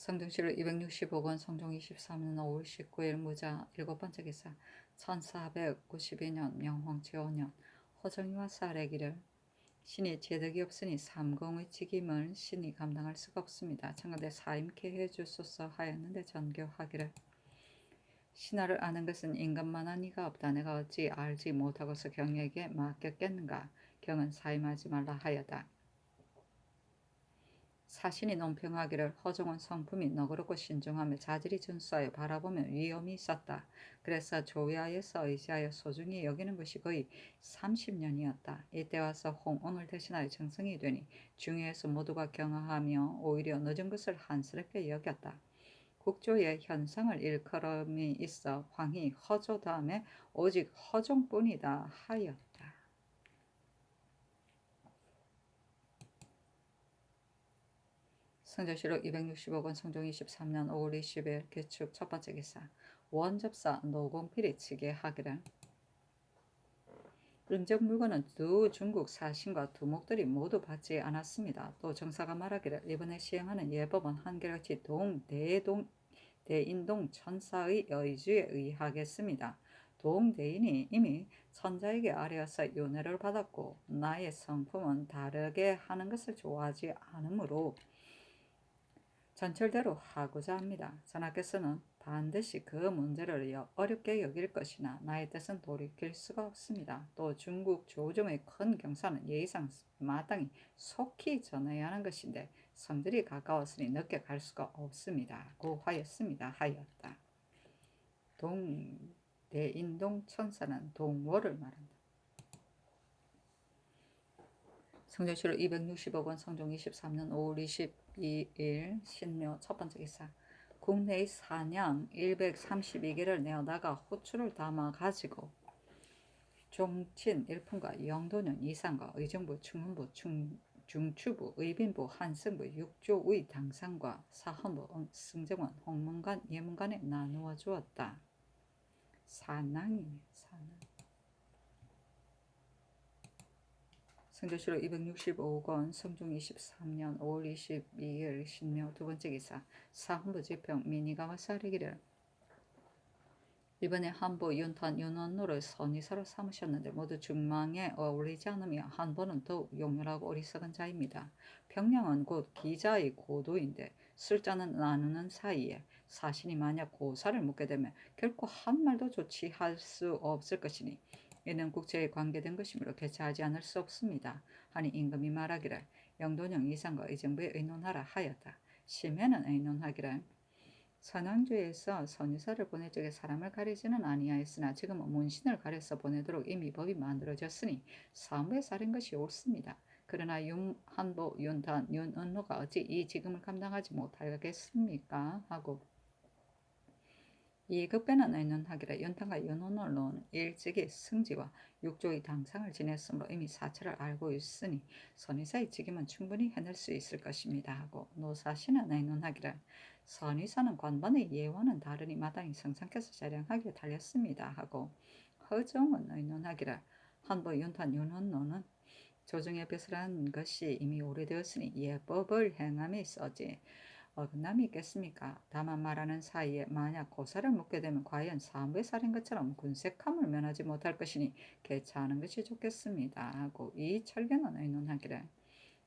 성정시로 265권 성종 23년 5월 19일 무자 7번째 기사 1492년 명홍 제5년 허정이와 쌀에기를 신이 제덕이 없으니 삼공의 직임을 신이 감당할 수가 없습니다. 청가대 사임케 해주소서 하였는데 전교하기를 신하를 아는 것은 인간만한 이가 없다. 내가 어찌 알지 못하고서 경에게 맡겼겠는가. 경은 사임하지 말라 하여다. 사신이 논평하기를 허종은 성품이 너그럽고 신중하며 자질이 준수하여 바라보면 위엄이 있었다. 그래서 조야에서 의지하여 소중히 여기는 것이 거의 30년이었다. 이때 와서 홍언을 대신하여 정성이 되니 중요해서 모두가 경하하며 오히려 늦은 것을 한스럽게 여겼다. 국조의 현상을 일컬음이 있어 황이 허조 다음에 오직 허종뿐이다 하였다. 성조시록 265권 성종 23년 5월 20일 개축 첫번째 기사 원접사 노공필이 치게 하기를 릉적 물건은 두 중국 사신과 두목들이 모두 받지 않았습니다. 또 정사가 말하기를 이번에 시행하는 예법은 한결같이 대인동 천사의 의주에 의하겠습니다. 동대인이 이미 천자에게 아뢰어서 윤회를 받았고 나의 성품은 다르게 하는 것을 좋아하지 않으므로 전철대로 하고자 합니다. 전하께서는 반드시 그 문제를 어렵게 여길 것이나 나의 뜻은 돌이킬 수가 없습니다. 또 중국 조정의 큰 경사는 예의상 마땅히 속히 전해야 하는 것인데 성들이 가까웠으니 늦게 갈 수가 없습니다. 고 하였습니다. 하였다. 대인동 천사는 동월을 말한다. 성조시로 265권 성종 23년 5월 22일 신묘 첫번째 기사 국내의 사냥 132개를 내어다가 호출을 담아 가지고 종친 일품과 영도년 이상과 의정부 충문부 중추부 의빈부 한승부 육조의 당상과 사헌부 승정원 홍문관 예문관에 나누어 주었다. 사낭이네 사낭. 성조시로 265권 성종 23년 5월 22일 신묘 두번째 기사 사헌부 지평 민의가와 사리기를 이번에 한보 윤탄 윤원노를 선의사로 삼으셨는데 모두 중망에 어울리지 않으며 한보는 더욱 용렬하고 어리석은 자입니다. 평량은 곧 기자의 고도인데 술잔은 나누는 사이에 사신이 만약 고사를 묻게 되면 결코 한 말도 조치할 수 없을 것이니 이는 국제에 관계된 것이므로 개최하지 않을 수 없습니다. 하니 임금이 말하기를 영돈형 이상과 의정부에 의논하라 하였다. 심해는 의논하기를 선왕조에서 선유사를 보낼 적에 사람을 가리지는 아니하였으나 지금은 문신을 가려서 보내도록 이미 법이 만들어졌으니 사무에 사는 것이 옳습니다. 그러나 한보, 윤단, 윤은노가 어찌 이 직임을 감당하지 못하겠습니까? 하고 이 급변한 의논하기를 윤탄과 윤원노는 일찍이 승지와 육조의 당상을 지냈으므로 이미 사처를 알고 있으니 선의사의 직임은 충분히 해낼 수 있을 것입니다. 하고 노사신은 의논하기를 선의사는 관반의 예와는 다르니 마땅히 성상께서 자량하게 달렸습니다. 하고 허정은 의논하기를 한보 윤탄 윤원노는 조정의 벼슬한 것이 이미 오래되었으니 예법을 행함에 있어지 어긋남이 있겠습니까? 다만 말하는 사이에 만약 고사를 묻게 되면 과연 사무에 살인 것처럼 군색함을 면하지 못할 것이니 개차하는 것이 좋겠습니다. 하고 이 철견은 의논하기를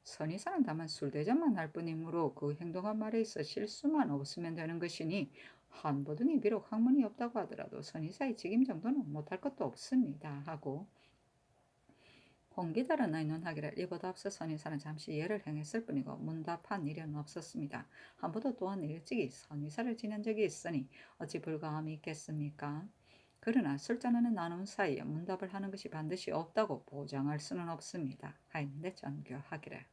선의사는 다만 술대접만 할 뿐이므로 그 행동한 말에 있어 실수만 없으면 되는 것이니 한보 등이 비록 학문이 없다고 하더라도 선의사의 직임 정도는 못할 것도 없습니다. 하고 홍기달은 의논하기를 이보다 앞서 선의사는 잠시 예를 행했을 뿐이고 문답한 일은 없었습니다. 한보도 또한 일찍이 선의사를 지낸 적이 있으니 어찌 불가함이 있겠습니까? 그러나 술잔하는 나눈 사이에 문답을 하는 것이 반드시 없다고 보장할 수는 없습니다. 하였는데 전교하기를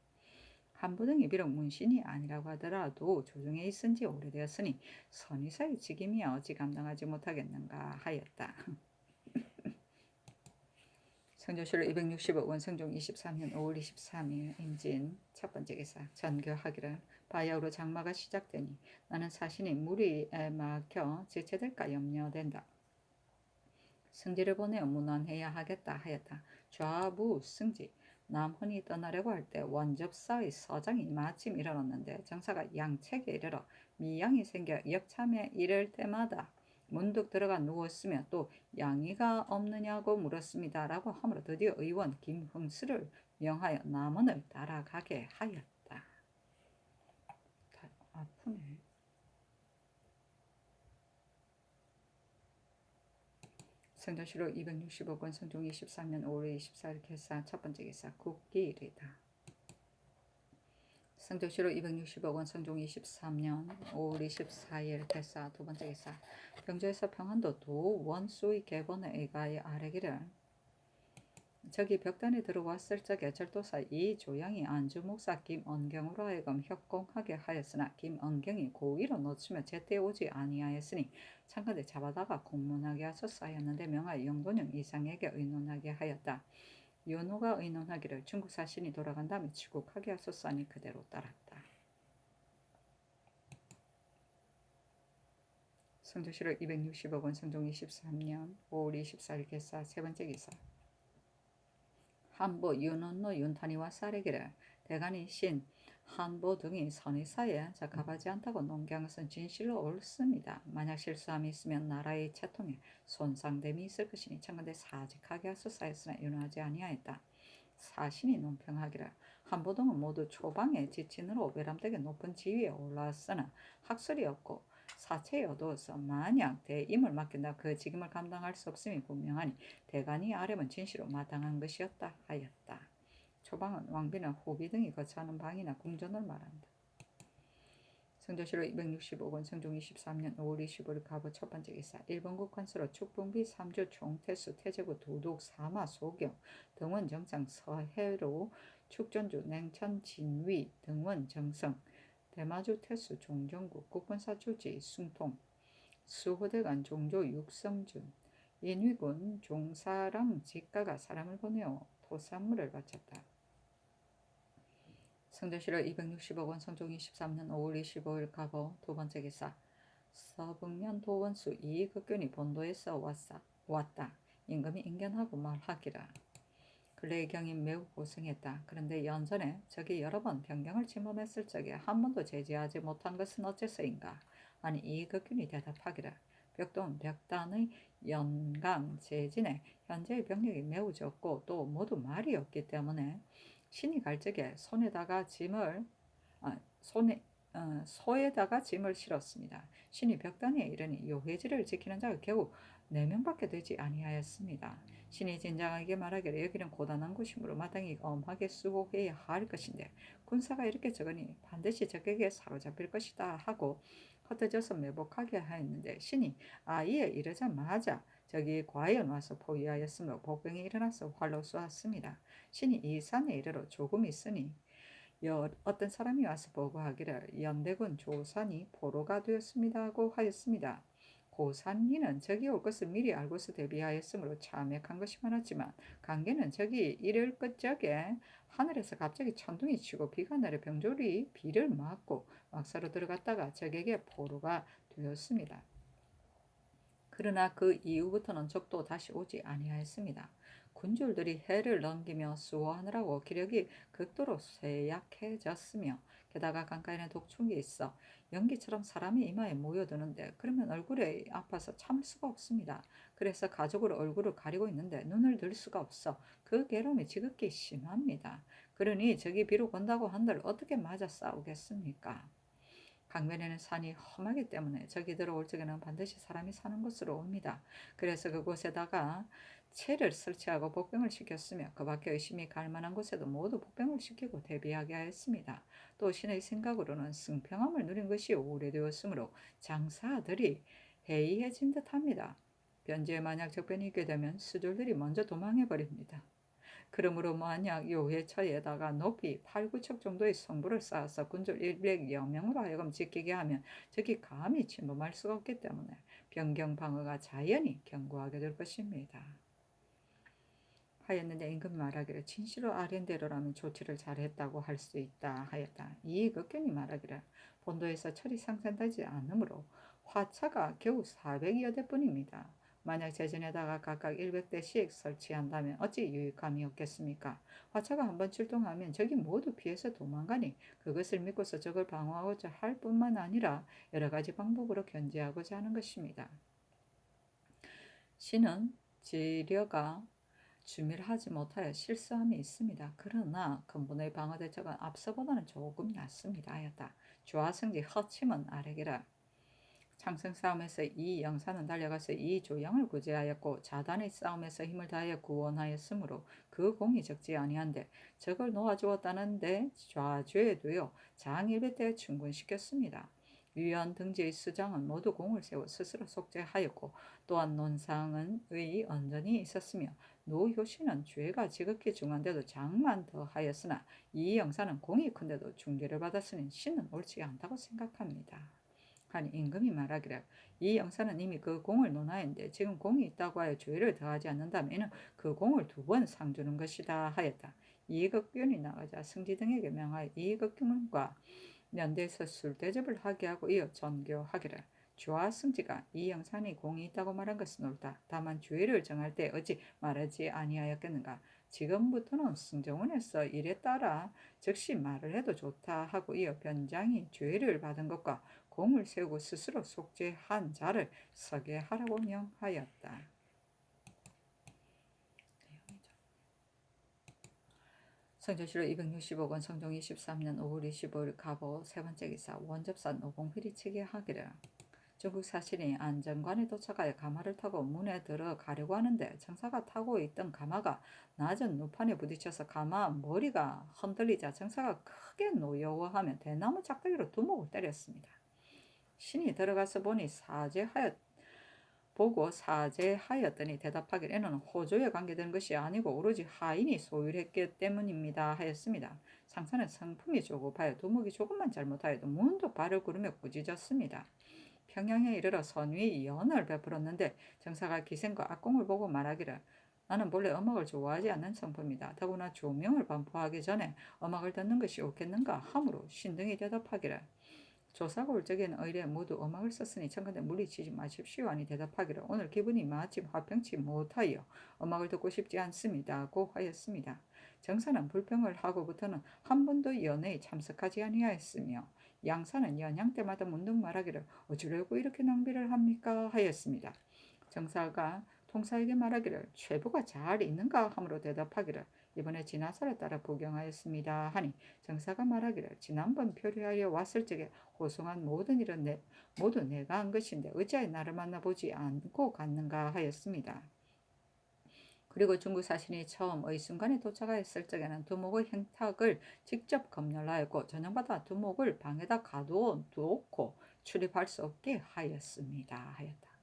한보 등이 비록 문신이 아니라고 하더라도 조정에 있은 지 오래되었으니 선의사의 직임이야 어찌 감당하지 못하겠는가 하였다. 성조시로 265권 성종 23년 5월 23일 임진 첫번째 기사 전교하기를 바야흐로 장마가 시작되니 나는 사신이 무리에 막혀 지체될까 염려된다. 승지를 보내어 문안해야 하겠다 하였다. 좌부 승지 남헌이 떠나려고 할 때 원접사의 서장이 마침 일어났는데 정사가 양책에 이르러 미양이 생겨 역참에 이를 때마다 문득 들어가 누웠으며 또 양이가 없느냐고 물었습니다. 라고 하므로 드디어 의원 김흥수를 명하여 남원을 따라가게 하였다. 아프네. 성전시로 260억 원, 성종 23년 5월 24일 개사. 첫 번째 개사 국기일이다. 성전시로 260억 원, 성종 23년 5월 24일 개사. 두 번째 개사. 병조에서 평안도 도 원수의 개본에 의하여 아뢰기를 저기 벽단에 들어왔을 적에 절도사 이조양이 안주목사 김언경으로 하여금 협공하게 하였으나 김언경이 고의로 놓치며 제때 오지 아니하였으니 창간에 잡아다가 공문하게 하소서 하였는데 명하여 영돈영 이상에게 의논하게 하였다. 윤호가 의논하기를 중국 사신이 돌아간 다음에 출국하게 하소서 하니 그대로 따랐다. 성조시로 260억 원, 성종 23년 5월 24일 개사. 세 번째 기사. 한보 윤원로 윤탄이와 쌀에기를 대간이 신 한보 등이 선의사에 적합하지 않다고 논기한 것은 진실로 옳습니다. 만약 실수함이 있으면 나라의 채통에 손상됨이 있을 것이니 청건대 사직하게 하소서 하였으나 윤호하지 아니하였다. 사신이 논평하기를 한보등은 모두 초방의 지친으로 외람되게 높은 지위에 올라왔으나 학술이 없고 사체에 어두워서 만약 대임을 맡긴다 그 직임을 감당할 수 없음이 분명하니 대간이 아뢰면 진실로 마땅한 것이었다 하였다. 초방은 왕비나 후비 등이 거처하는 방이나 궁전을 말한다. 성조시로 265권 성종 23년 5월 25일 가부 첫 번째 기사. 일본국 관서로 축봉비 3주 총태수 태제구 도독 사마 소경 등원 정상 서해로 축전주 냉천 진위 등원 정성 대마주 태수 종정국 국본사 주지 숭통 수호대관 종조 육성준 인위군 종사랑 직가가 사람을 보내어 토산물을 바쳤다. 성전시로 260억 원 성종 23년 5월 25일 가보 두 번째 기사. 서북면 도원수 이익흑균이 본도에서 왔다. 임금이 인견하고 말하기라. 근래의 경인 매우 고생했다. 그런데 연전에 적이 여러 번 변경을 침범했을 적에 한 번도 제지하지 못한 것은 어째서인가? 아니 이익흑균이 대답하기라. 벽동 벽단의 연강 제진에 현재의 병력이 매우 적고 또 모두 말이 없기 때문에 신이 갈 적에 소에다가 짐을 실었습니다. 신이 벽단에 이르니 요회지를 지키는 자가 겨우 4명밖에 되지 아니하였습니다. 신이 진정하게 말하기를 여기는 고단한 곳이므로 마땅히 엄하게 수호해야 할 것인데 군사가 이렇게 적으니 반드시 적에게 사로잡힐 것이다 하고 흩어져서 매복하게 하였는데 신이 아이에 이르자마자 적이 과연 와서 포위하였으므로 복병이 일어나서 활로 쏘았습니다. 신이 이 산에 이르러 조금 있으니 어떤 사람이 와서 보고하기를 연대군 조산이 포로가 되었습니다 하고 하였습니다. 고산리는 적이 올 것을 미리 알고서 대비하였으므로 참액한 것이 많았지만 강계는 적이 이를 끝적에 하늘에서 갑자기 천둥이 치고 비가 내려 병졸이 비를 맞고 막사로 들어갔다가 적에게 포로가 되었습니다. 그러나 그 이후부터는 적도 다시 오지 아니하였습니다. 군졸들이 해를 넘기며 수호하느라고 기력이 극도로 쇠약해졌으며 게다가 강가에는 독충이 있어 연기처럼 사람이 이마에 모여드는데 그러면 얼굴에 아파서 참을 수가 없습니다. 그래서 가죽으로 얼굴을 가리고 있는데 눈을 들 수가 없어 그 괴로움이 지극히 심합니다. 그러니 적이 비록 온다고 한들 어떻게 맞아 싸우겠습니까? 강변에는 산이 험하기 때문에 적이 들어올 적에는 반드시 사람이 사는 곳으로 옵니다. 그래서 그곳에다가 채를 설치하고 복병을 시켰으며 그 밖에 의심이 갈 만한 곳에도 모두 복병을 시키고 대비하게 하였습니다. 또 신의 생각으로는 승평함을 누린 것이 오래되었으므로 장사들이 해이해진 듯합니다. 변지에 만약 적변이 있게 되면 수졸들이 먼저 도망해버립니다. 그러므로 만약 요회처에다가 높이 8, 9척 정도의 성부를 쌓아서 군졸 100여 명으로 하여금 지키게 하면 적이 감히 침범할 수가 없기 때문에 변경 방어가 자연히 견고하게 될 것입니다. 하였는데 임금이 말하기를 진실로 아랜대로라면 조치를 잘했다고 할 수 있다 하였다. 이익의견이 말하기를 본도에서 철이 상산되지 않으므로 화차가 겨우 400여 대뿐입니다. 만약 재전에다가 각각 100대씩 설치한다면 어찌 유익함이 없겠습니까? 화차가 한번 출동하면 적이 모두 피해서 도망가니 그것을 믿고서 적을 방어하고자 할 뿐만 아니라 여러 가지 방법으로 견제하고자 하는 것입니다. 신은 지려가 주밀하지 못하여 실수함이 있습니다. 그러나 근본의 방어 대책은 앞서보다는 조금 낫습니다. 하였다. 조화승지 허침은 아래기라. 창성 싸움에서 이 영사는 달려가서 이 조양을 구제하였고 자단의 싸움에서 힘을 다하여 구원하였으므로 그 공이 적지 아니한데 적을 놓아주었다는데 좌죄도요 장일배때에 충분시켰습니다. 유연 등지의 수장은 모두 공을 세워 스스로 속죄하였고 또한 논상의 언전이 있었으며 노효신은 죄가 지극히 중한데도 장만 더하였으나 이 영사는 공이 큰데도 중죄를 받았으니 신은 옳지 않다고 생각합니다. 하니 임금이 말하기를 이 영사는 이미 그 공을 논하였는데 지금 공이 있다고 하여 죄를 더하지 않는다면 이는 그 공을 2번 상주는 것이다 하였다. 이극균이 나가자 승지 등에게 명하여 이극균과 연대에서 술대접을 하게 하고 이어 전교하기를 주와 승지가 이 영산이 공이 있다고 말한 것은 옳다. 다만 죄를 정할 때 어찌 말하지 아니하였겠는가. 지금부터는 승정원에서 일에 따라 즉시 말을 해도 좋다 하고 이어 변장이 죄를 받은 것과 공을 세우고 스스로 속죄한 자를 서게 하라고 명하였다. 성조실로 265권 성종 23년 5월 25일 가보 세 번째 기사 원접사 노봉필이 측의하기를 중국 사신이 안정관에 도착하여 가마를 타고 문에 들어가려고 하는데 정사가 타고 있던 가마가 낮은 누판에 부딪혀서 가마 머리가 흔들리자 정사가 크게 노여워하며 대나무 짝대기로 두목을 때렸습니다. 신이 들어가서 보고 사죄하였더니 대답하기를 이는 호조에 관계되는 것이 아니고 오로지 하인이 소유했기 때문입니다 하였습니다. 상사는 성품이 조급하여 두목이 조금만 잘못하여도 문득 발을 구르며 꾸짖었습니다. 평양에 이르러 선위에 연을 베풀었는데 정사가 기생과 악공을 보고 말하기를 나는 본래 음악을 좋아하지 않는 성품이다. 더구나 조명을 반포하기 전에 음악을 듣는 것이 옳겠는가 하므로 신등이 대답하기를 조사가 올 적에는 의뢰 모두 음악을 썼으니 청컨대 물리치지 마십시오 하니 대답하기를 오늘 기분이 마침 화평치 못하여 음악을 듣고 싶지 않습니다고 하였습니다. 정사는 불평을 하고부터는 한 번도 연회에 참석하지 아니하였으며 양사는 연양 때마다 문득 말하기를 어찌려고 이렇게 낭비를 합니까 하였습니다. 정사가 통사에게 말하기를 최부가 잘 있는가 하므로 대답하기를 이번에 진화사를 따라 부경하였습니다 하니 정사가 말하기를 지난번 표류하여 왔을 적에 호송한 모든 일은 모두 내가 한 것인데 어찌하여 나를 만나보지 않고 갔는가 하였습니다. 그리고 중국 사신이 처음 의순관에 도착하였을 적에는 두목의 행탁을 직접 검열하였고 저녁마다 두목을 방에다 가두고 출입할 수 없게 하였습니다 하였다.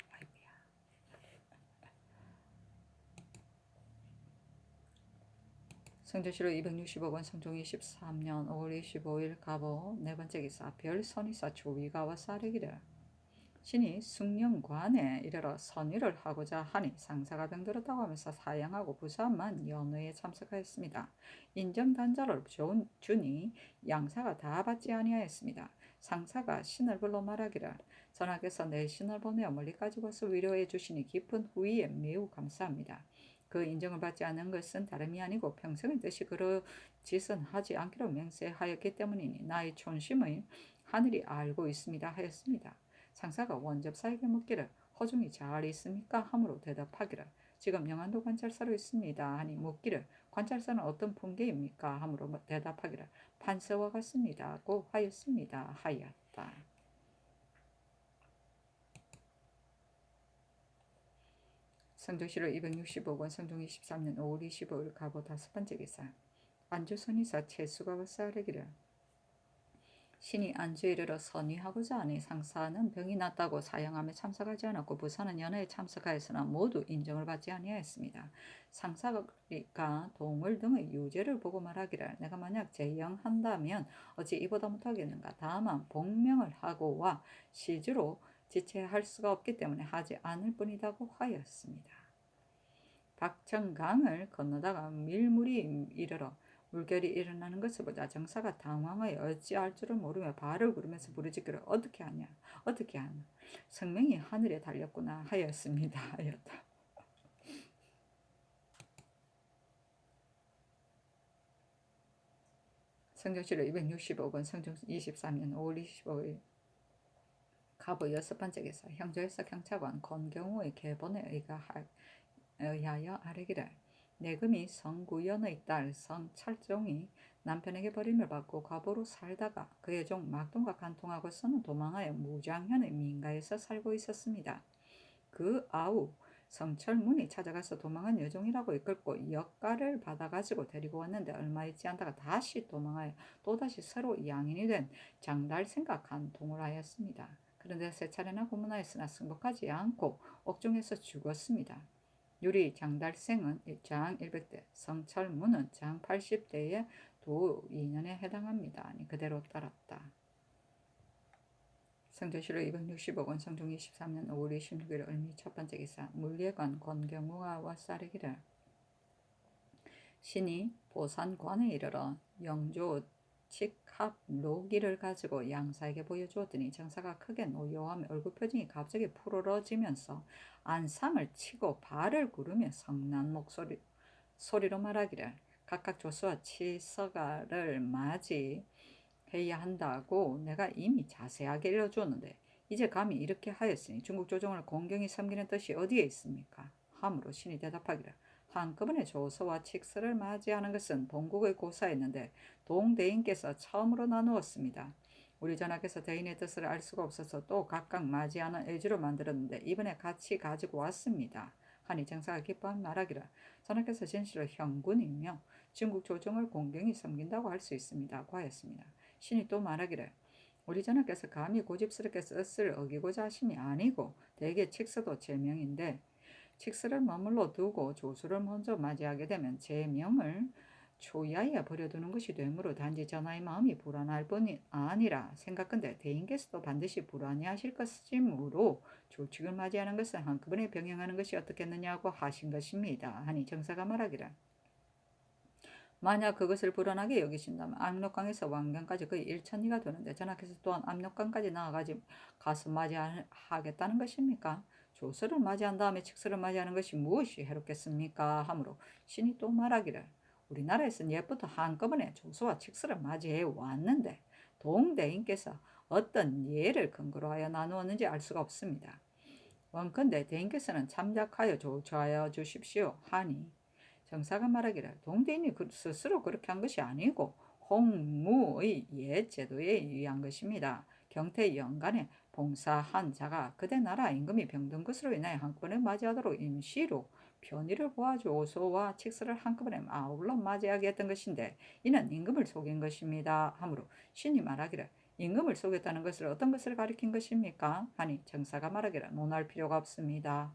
성조실로 265권 성종 23년 5월 25일 가보 네 번째 기사 별선의사 조위가와 사례기를 신이 숭령관에 이르러 선위를 하고자 하니 상사가 병들었다고 하면서 사양하고 부사만 연회에 참석하였습니다. 인정단자를 주니 양사가 다 받지 아니하였습니다. 상사가 신을 불러 말하기를 전하께서 내 신을 보내어 멀리까지 와서 위로해 주시니 깊은 후위에 매우 감사합니다. 그 인정을 받지 않은 것은 다름이 아니고 평생의 뜻이 그러 짓은 하지 않기로 맹세하였기 때문이니 나의 촌심의 하늘이 알고 있습니다 하였습니다. 상사가 원접사에게 묻기를 허중이 잘 있습니까 하므로 대답하기를 지금 영안도 관찰사로 있습니다 하니 묻기를 관찰사는 어떤 풍계입니까 하므로 대답하기를 판서와 같습니다고 하였습니다 하였다. 성조실로 265권 성종 23년 5월 25일 가보 다섯 번째 기사 안주선의사 채수가 와서 아뢰기를 신이 안주에 이르러 선위하고자 하니 상사는 병이 났다고 사양함에 참석하지 않았고 부사는 연회에 참석하였으나 모두 인정을 받지 아니하였습니다. 상사가 동을 등의 유죄를 보고 말하기를 내가 만약 재영한다면 어찌 이보다 못하겠는가. 다만 복명을 하고와 시주로 지체할 수가 없기 때문에 하지 않을 뿐이다고 하였습니다. 박천강을 건너다가 밀물이 이르러 물결이 일어나는 것을 보자 정사가 당황하여 어찌할 줄을 모르며 발을 구르면서 부르짖기를 어떻게 하냐 어떻게 하나 성명이 하늘에 달렸구나 하였습니다. 하였다. 성종실록 265권 성종 23년 5월 25일 갑오 6번째 기사 형조에서 경차관 권경우의 계본에 의하여 아뢰기를 내금이 성구연의 딸 성찰종이 남편에게 버림을 받고 갑오로 살다가 그의 종 막동과 간통하고서는 도망하여 무장현의 민가에서 살고 있었습니다. 그 아우 성철문이 찾아가서 도망한 여종이라고 이끌고 역가를 받아가지고 데리고 왔는데 얼마 있지 않다가 다시 도망하여 또다시 새로 양인이 된 장달생과 간통을 하였습니다. 그런데 세 차례나 고문하였으나 승복하지 않고 옥중에서 죽었습니다. 유리 장달생은 장 100대, 성철문은 장 80대의 도 2년에 해당합니다. 아니 그대로 따랐다. 성조실록 265권 성종 23년 5월 26일 을미 첫번째 기사 물예관 권경우가 와싸르기를 신이 보산관에 이르러 영조 칙합로기를 가지고 양사에게 보여주었더니 정사가 크게 노여워하며 얼굴 표정이 갑자기 푸르러지면서 안상을 치고 발을 구르며 성난 소리로 말하기를 각각 조수와 치서가를 맞이해야 한다고 내가 이미 자세하게 일러주었는데 이제 감히 이렇게 하였으니 중국 조정을 공경히 섬기는 뜻이 어디에 있습니까? 함으로 신이 대답하기를 한꺼번에 조서와 칙서를 맞이하는 것은 동국의 고사였는데 동대인께서 처음으로 나누었습니다. 우리 전하께서 대인의 뜻을 알 수가 없어서 또 각각 맞이하는 의지로 만들었는데 이번에 같이 가지고 왔습니다. 하니 정사가 기뻐한 말하기를 전하께서 진실로 형군이며 중국 조정을 공경히 섬긴다고 할 수 있습니다고 하였습니다. 신이 또 말하기를 우리 전하께서 감히 고집스럽게 뜻을 어기고자 하심이 아니고 대개 칙서도 제명인데 칙서를 머물러 두고 조수를 먼저 맞이하게 되면 제 명을 초야에 버려두는 것이 되므로 단지 전하의 마음이 불안할 뿐이 아니라 생각건대 대인께서도 반드시 불안해하실 것이므로 조칙을 맞이하는 것은 한꺼번에 병행하는 것이 어떻겠느냐고 하신 것입니다. 하니 정사가 말하기를 만약 그것을 불안하게 여기신다면 압록강에서 왕경까지 거의 1천리가 되는데 전하께서 또한 압록강까지 가서 맞이하겠다는 것입니까? 조서를 맞이한 다음에 칙서를 맞이하는 것이 무엇이 해롭겠습니까? 하므로 신이 또 말하기를 우리나라에서는 옛부터 한꺼번에 조서와 칙서를 맞이해 왔는데 동대인께서 어떤 예를 근거로 하여 나누었는지 알 수가 없습니다. 원컨대 대인께서는 참작하여 조처하여 주십시오 하니 정사가 말하기를 동대인이 스스로 그렇게 한 것이 아니고 홍무의 옛 제도에 의한 것입니다. 경태 연간에 봉사한 자가 그대 나라 임금이 병든 것으로 인하여 한꺼번에 맞이하도록 임시로 편의를 보아줘서와 칙서를 한꺼번에 아울러 맞이하게 했던 것인데 이는 임금을 속인 것입니다. 하므로 신이 말하기를 임금을 속였다는 것을 어떤 것을 가리킨 것입니까? 하니 정사가 말하기를 논할 필요가 없습니다.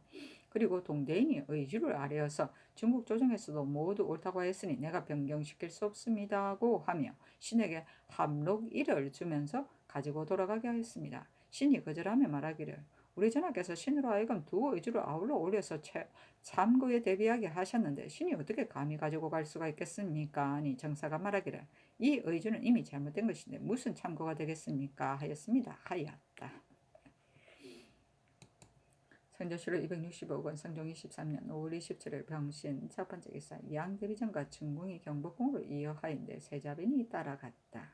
그리고 동대인이 의주를 아뢰어서 중국 조정에서도 모두 옳다고 했으니 내가 변경시킬 수 없습니다고 하며 신에게 함록일을 주면서 가지고 돌아가게 하였습니다. 신이 거절하며 말하기를 우리 전하께서 신으로 하여금 두 의주를 아울러 올려서 참고에 대비하게 하셨는데 신이 어떻게 감히 가지고 갈 수가 있겠습니까? 아니 정사가 말하기를 이 의주는 이미 잘못된 것인데 무슨 참고가 되겠습니까? 하였습니다. 하였다. 성조실록 265권 성종 23년 5월 27일 병신 첫번째 기사 양대비전과 중궁이 경복궁으로 이어하인데 세자빈이 따라갔다.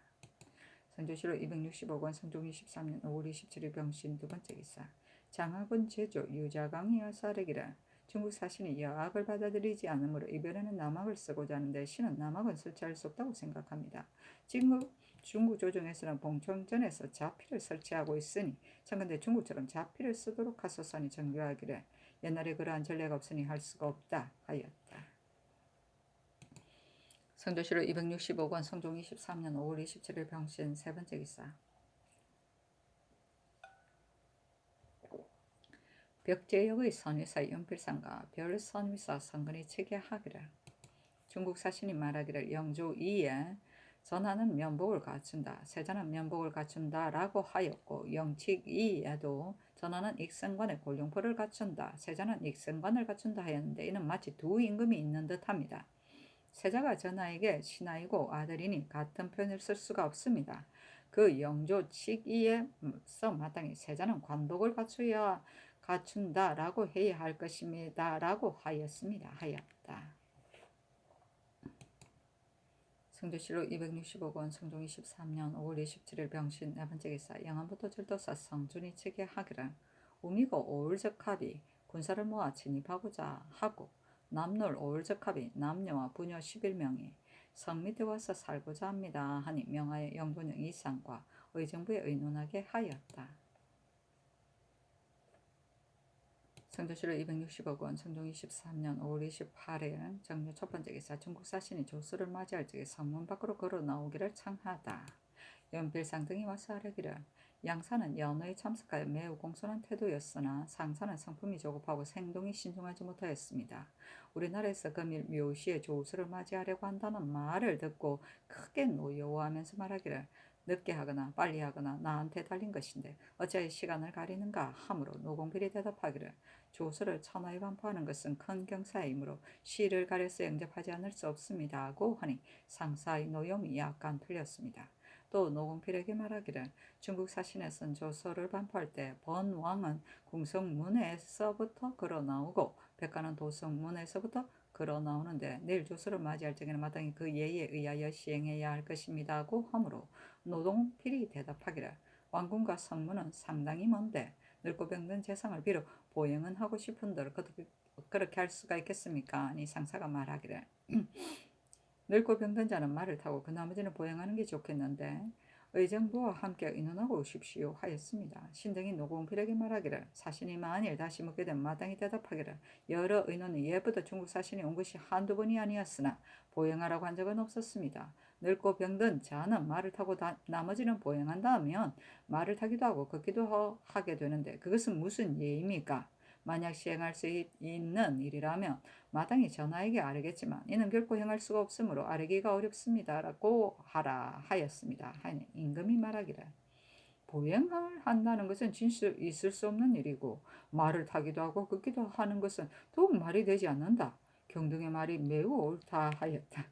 성조실록 265권 성종 23년 5월 27일 병신 두번째 기사 장하군 제조 유자강이 여사르기라 중국 사신이 여학을 받아들이지 않으므로 이번에는 남학을 쓰고자 하는데 신은 남학은 설치할 수 없다고 생각합니다. 중국 조정에서는 봉천전에서 자피를 설치하고 있으니 청근대 중국처럼 자피를 쓰도록 하소서니 정교하기를 옛날에 그러한 전례가 없으니 할 수가 없다 하였다. 성조실록 265권 성종 23년 5월 27일 병신 세번째 기사 벽제역의 선위사 윤필상과 별선위사 성근이 체계하기를 중국 사신이 말하기를 영조 2에 전하는 면복을 갖춘다. 세자는 면복을 갖춘다 라고 하였고 영칙 2에도 전하는 익선관의 골룡포를 갖춘다. 세자는 익선관을 갖춘다 하였는데 이는 마치 두 임금이 있는 듯합니다. 세자가 전하에게 신하이고 아들이니 같은 표현을 쓸 수가 없습니다. 그 영조 직위에서 마땅히 세자는 관복을 갖춘다라고 해야 할 것입니다라고 하였다. 성조실록 265권 성종 23년 5월 27일 병신 네 번째 기사 영안부터 절도사 성준이 측에 하기를 우미고 오울적합이 군사를 모아 진입하고자 하고 남놀 오울적합이 남녀와 부녀 11명이 성 밑에 와서 살고자 합니다 하니 명하여 영분영 이상과 의정부에 의논하게 하였다. 성조실록 265권 성종 23년 5월 28일 정유 첫 번째 기사 중국 사신이 조수를 맞이할 적에 성문 밖으로 걸어 나오기를 청하다. 연필상 등이 와서 아뢰기를 양사는 연회에 참석하여 매우 공손한 태도였으나 상사는 성품이 조급하고 행동이 신중하지 못하였습니다. 우리나라에서 금일 묘시에 조수를 맞이하려고 한다는 말을 듣고 크게 노여워하면서 말하기를 늦게 하거나 빨리 하거나 나한테 달린 것인데 어찌하여 시간을 가리는가 하므로 노공필이 대답하기를 조수를 천하에 반포하는 것은 큰 경사이므로 시를 가려서 영접하지 않을 수 없습니다 하고 하니 상사의 노염이 약간 풀렸습니다. 또 노공필에게 말하기를 중국 사신에선 조서를 반포할 때 번왕은 궁성문에서부터 걸어 나오고 백가는 도성문에서부터 걸어 나오는데 내일 조서를 맞이할 적에는 마땅히 그 예에 의하여 시행해야 할 것입니다 하고 하므로 노동필이 대답하기를 왕궁과 성문은 상당히 먼데 늙고 병든 재상을 비록 보행은 하고 싶은들 그렇게 할 수가 있겠습니까? 아니 상사가 말하기를 늙고 병든 자는 말을 타고 그 나머지는 보행하는 게 좋겠는데 의정부와 함께 의논하고 오십시오 하였습니다. 신등이 노공필에게 말하기를 사신이 만일 다시 묻게 되면 마땅히 대답하기를 여러 의논이 예부터 중국 사신이 온 것이 한두 번이 아니었으나 보행하라고 한 적은 없었습니다. 늙고 병든 자는 말을 타고 나머지는 보행한다면 말을 타기도 하고 걷기도 하게 되는데 그것은 무슨 예입니까? 만약 시행할 수 있는 일이라면 마땅히 전하에게 아뢰겠지만 이는 결코 행할 수가 없으므로 아뢰기가 어렵습니다라고 하라 하였습니다. 하니 임금이 말하기를 보행을 한다는 것은 진실 있을 수 없는 일이고 말을 타기도 하고 걷기도 하는 것은 더욱 말이 되지 않는다. 경등의 말이 매우 옳다 하였다.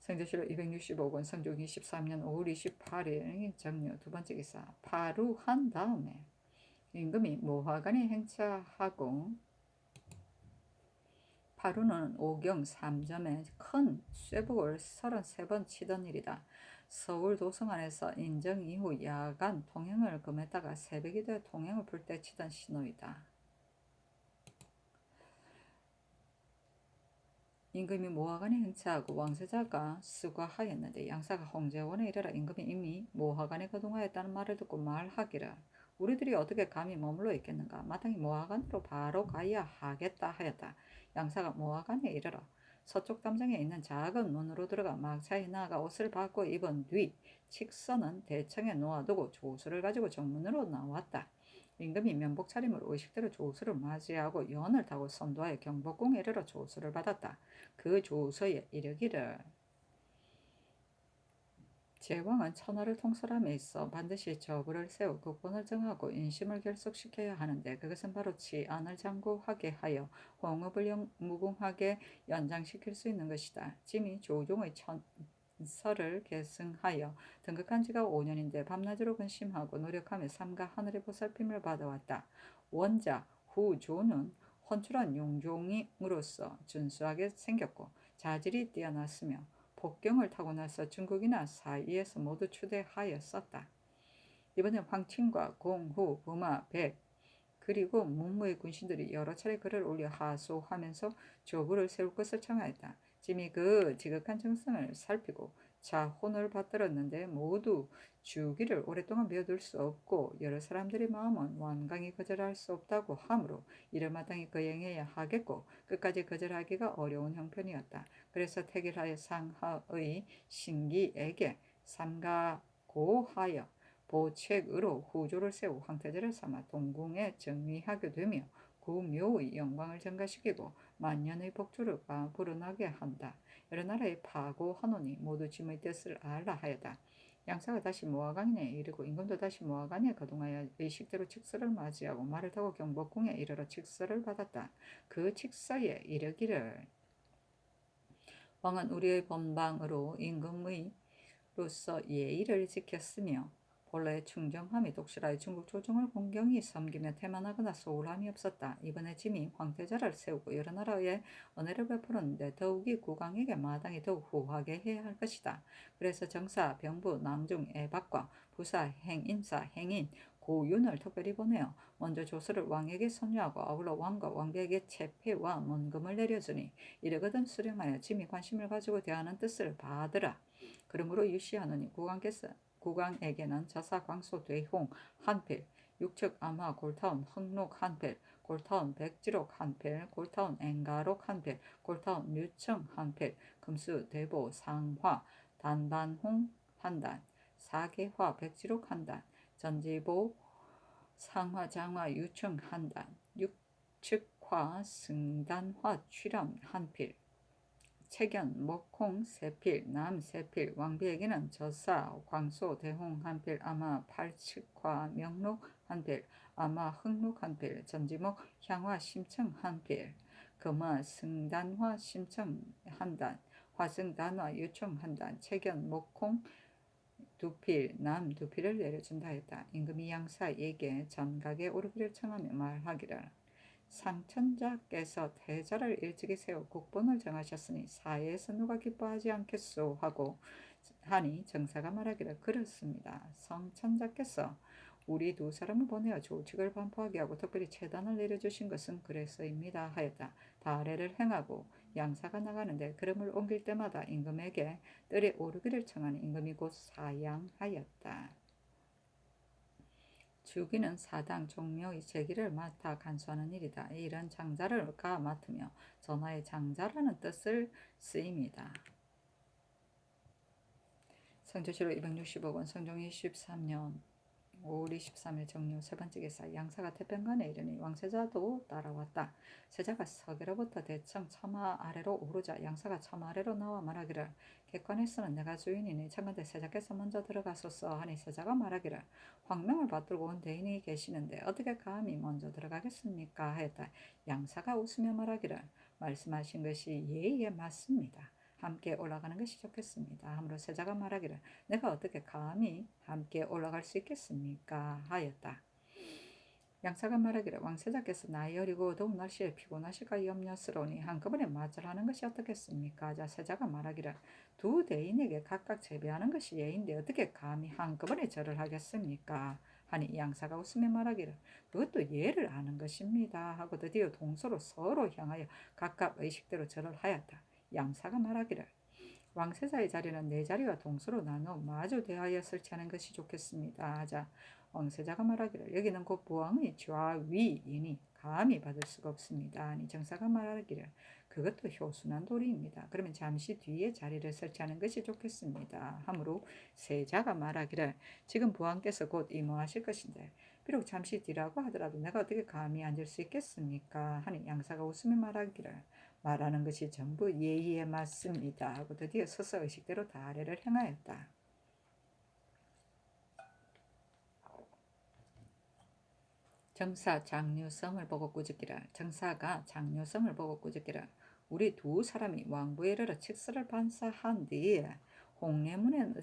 성조실록 265권 성종 23년 5월 28일 정유 두 번째 기사 파루한 다음에 임금이 모화관에 행차하고 파루는 오경 3점에 큰 쇠복을 33번 치던 일이다. 서울 도성 안에서 인정 이후 야간 통행을 금했다가 새벽이 돼 통행을 풀 때 치던 신호이다. 임금이 모화관에 행차하고 왕세자가 수과하였는데 양사가 홍제원에 이르러 임금이 이미 모화관에 거동하였다는 말을 듣고 말하기를 우리들이 어떻게 감히 머물러 있겠는가 마땅히 모화관으로 바로 가야 하겠다 하였다. 양사가 모화관에 이르러 서쪽 담장에 있는 작은 문으로 들어가 막차에 나아가 옷을 바꿔 입은 뒤 칙서는 대청에 놓아두고 조수를 가지고 정문으로 나왔다. 임금이 면복 차림으로 의식대로 조수를 맞이하고 연을 타고 선도하여 경복궁에 이르러 조수를 받았다. 그 조서에 이르기를 제왕은 천하를 통솔함에 있어 반드시 저부를 세워 국본을 정하고 인심을 결속시켜야 하는데 그것은 바로 치안을 장구하게 하여 홍업을 무궁하게 연장시킬 수 있는 것이다. 짐이 조종의 서를 계승하여 등극한 지가 5년인데 밤낮으로 근심하고 노력하며 삼가 하늘의 보살핌을 받아왔다. 원자 후조는 헌출한 용종으로서 준수하게 생겼고 자질이 뛰어났으며 복경을 타고나서 중국이나 사이에서 모두 추대하였었다. 이번에 황친과 공후, 부마, 백 그리고 문무의 군신들이 여러 차례 글을 올려 하소하면서 조부를 세울 것을 청하였다. 짐이 그 지극한 정성을 살피고 자혼을 받들었는데 모두 주기를 오랫동안 비워둘 수 없고 여러 사람들의 마음은 완강히 거절할 수 없다고 하므로 이를 마땅히 거행해야 하겠고 끝까지 거절하기가 어려운 형편이었다. 그래서 택일하여 상하의 신기에게 삼가고하여 보책으로 후조를 세우 황태자를 삼아 동궁에 정위하게 되며 구묘의 영광을 증가시키고 만년의 복주가 불어나게 한다. 여러 나라의 파고하노니 모두 짐의 뜻을 알라 하였다. 양사가 다시 모화관에 이르고 임금도 다시 모화관에 거동하여 의식대로 칙서를 맞이하고 말을 타고 경복궁에 이르러 칙서를 받았다. 그 칙서에 이르기를 왕은 우리의 법방으로 임금의로서 예의를 지켰으며 본래의 충정함이 독실하여 중국 조정을 공경히 섬기며 태만하거나 소홀함이 없었다. 이번에 짐이 황태자를 세우고 여러 나라에 은혜를 베풀었는데 더욱이 국왕에게 마땅히 더욱 후하게 해야 할 것이다. 그래서 정사, 병부, 낭중, 애박과 부사, 행인사, 행인, 고윤을 특별히 보내어 먼저 조서를 왕에게 선유하고 아울러 왕과 왕비에게 채패와 원금을 내려주니 이르거든 수령하여 짐이 관심을 가지고 대하는 뜻을 받으라. 그러므로 유시하노니 국왕에게는 저사 광소 대홍 한필, 육척 암화 골타운 흑록 한필, 골타운 백지록 한필, 골타운 앵가록 한필, 골타운 류청 한필, 금수 대보 상화 단반홍 한단, 사계화 백지록 한단, 전지보 상화 장화 유청 한단, 육측화 승단화 취람 한필, 채견, 목콩, 세필, 남, 세필, 왕비에게는 저사, 광소, 대홍, 한필, 아마, 팔측화, 명록, 한필, 아마, 흑록, 한필, 전지목, 향화, 심청, 한필, 금화, 승단화, 심청, 한단, 화승단화, 유청, 한단, 채견, 목콩, 두필, 남, 두필을 내려준다 했다. 임금이 양사에게 전각에 오르기를 청하며 말하기를 상천자께서 태자를 일찍이 세워 국본을 정하셨으니 사회에서 누가 기뻐하지 않겠소 하고 하니 정사가 말하기를 그렇습니다. 성천자께서 우리 두 사람을 보내어 조직을 반포하게 하고 특별히 채단을 내려주신 것은 그래서입니다 하였다. 다례를 행하고 양사가 나가는데 걸음을 옮길 때마다 임금에게 뜰에 오르기를 청하니 임금이 곧 사양하였다. 주기는 사당 종묘의 제기를 맡아 간수하는 일이다. 이 일은 장자를가 맡으며 전하의 장자라는 뜻을 쓰입니다. 성조실로 265권 성종 23년 5월 23일 정묘 세 번째 기사 양사가 태평관에 이르니 왕세자도 따라왔다. 세자가 서계로부터 대청 처마 아래로 오르자 양사가 처마 아래로 나와 말하기를 객관에서는 내가 주인이니 청컨대 세자께서 먼저 들어가소서 하니 세자가 말하기를 황명을 받들고 온 대인이 계시는데 어떻게 감히 먼저 들어가겠습니까 하였다. 양사가 웃으며 말하기를 말씀하신 것이 예의에 맞습니다. 함께 올라가는 것이 좋겠습니다. 하므로 세자가 말하기를 내가 어떻게 감히 함께 올라갈 수 있겠습니까 하였다. 양사가 말하기를 왕세자께서 나이 어리고 더운 날씨에 피곤하실까 염려스러우니 한꺼번에 맞절하는 것이 어떻겠습니까? 하자 세자가 말하기를 두 대인에게 각각 제배하는 것이 예인데 어떻게 감히 한꺼번에 절을 하겠습니까? 하니 양사가 웃으며 말하기를 그것도 예를 아는 것입니다 하고 드디어 동서로 서로 향하여 각각 의식대로 절을 하였다. 양사가 말하기를 왕세자의 자리는 네 자리와 동서로 나눠 마주 대하여 설치하는 것이 좋겠습니다 하자 왕세자가 말하기를 여기는 곧 부왕의 좌위이니 감히 받을 수가 없습니다 하니 정사가 말하기를 그것도 효순한 도리입니다. 그러면 잠시 뒤에 자리를 설치하는 것이 좋겠습니다 하므로 세자가 말하기를 지금 부왕께서 곧 임하실 것인데 비록 잠시 뒤라고 하더라도 내가 어떻게 감히 앉을 수 있겠습니까 하니 양사가 웃으며 말하기를 말하는 것이 전부 예의에 맞습니다 하고 드디어 서서 의식대로 다례를 행하였다. 정사 장류성을 보고 꾸짖기를 정사가 장류성을 보고 꾸짖기를 우리 두 사람이 왕부에 이르러 칙서를 반사한 뒤에 홍례문을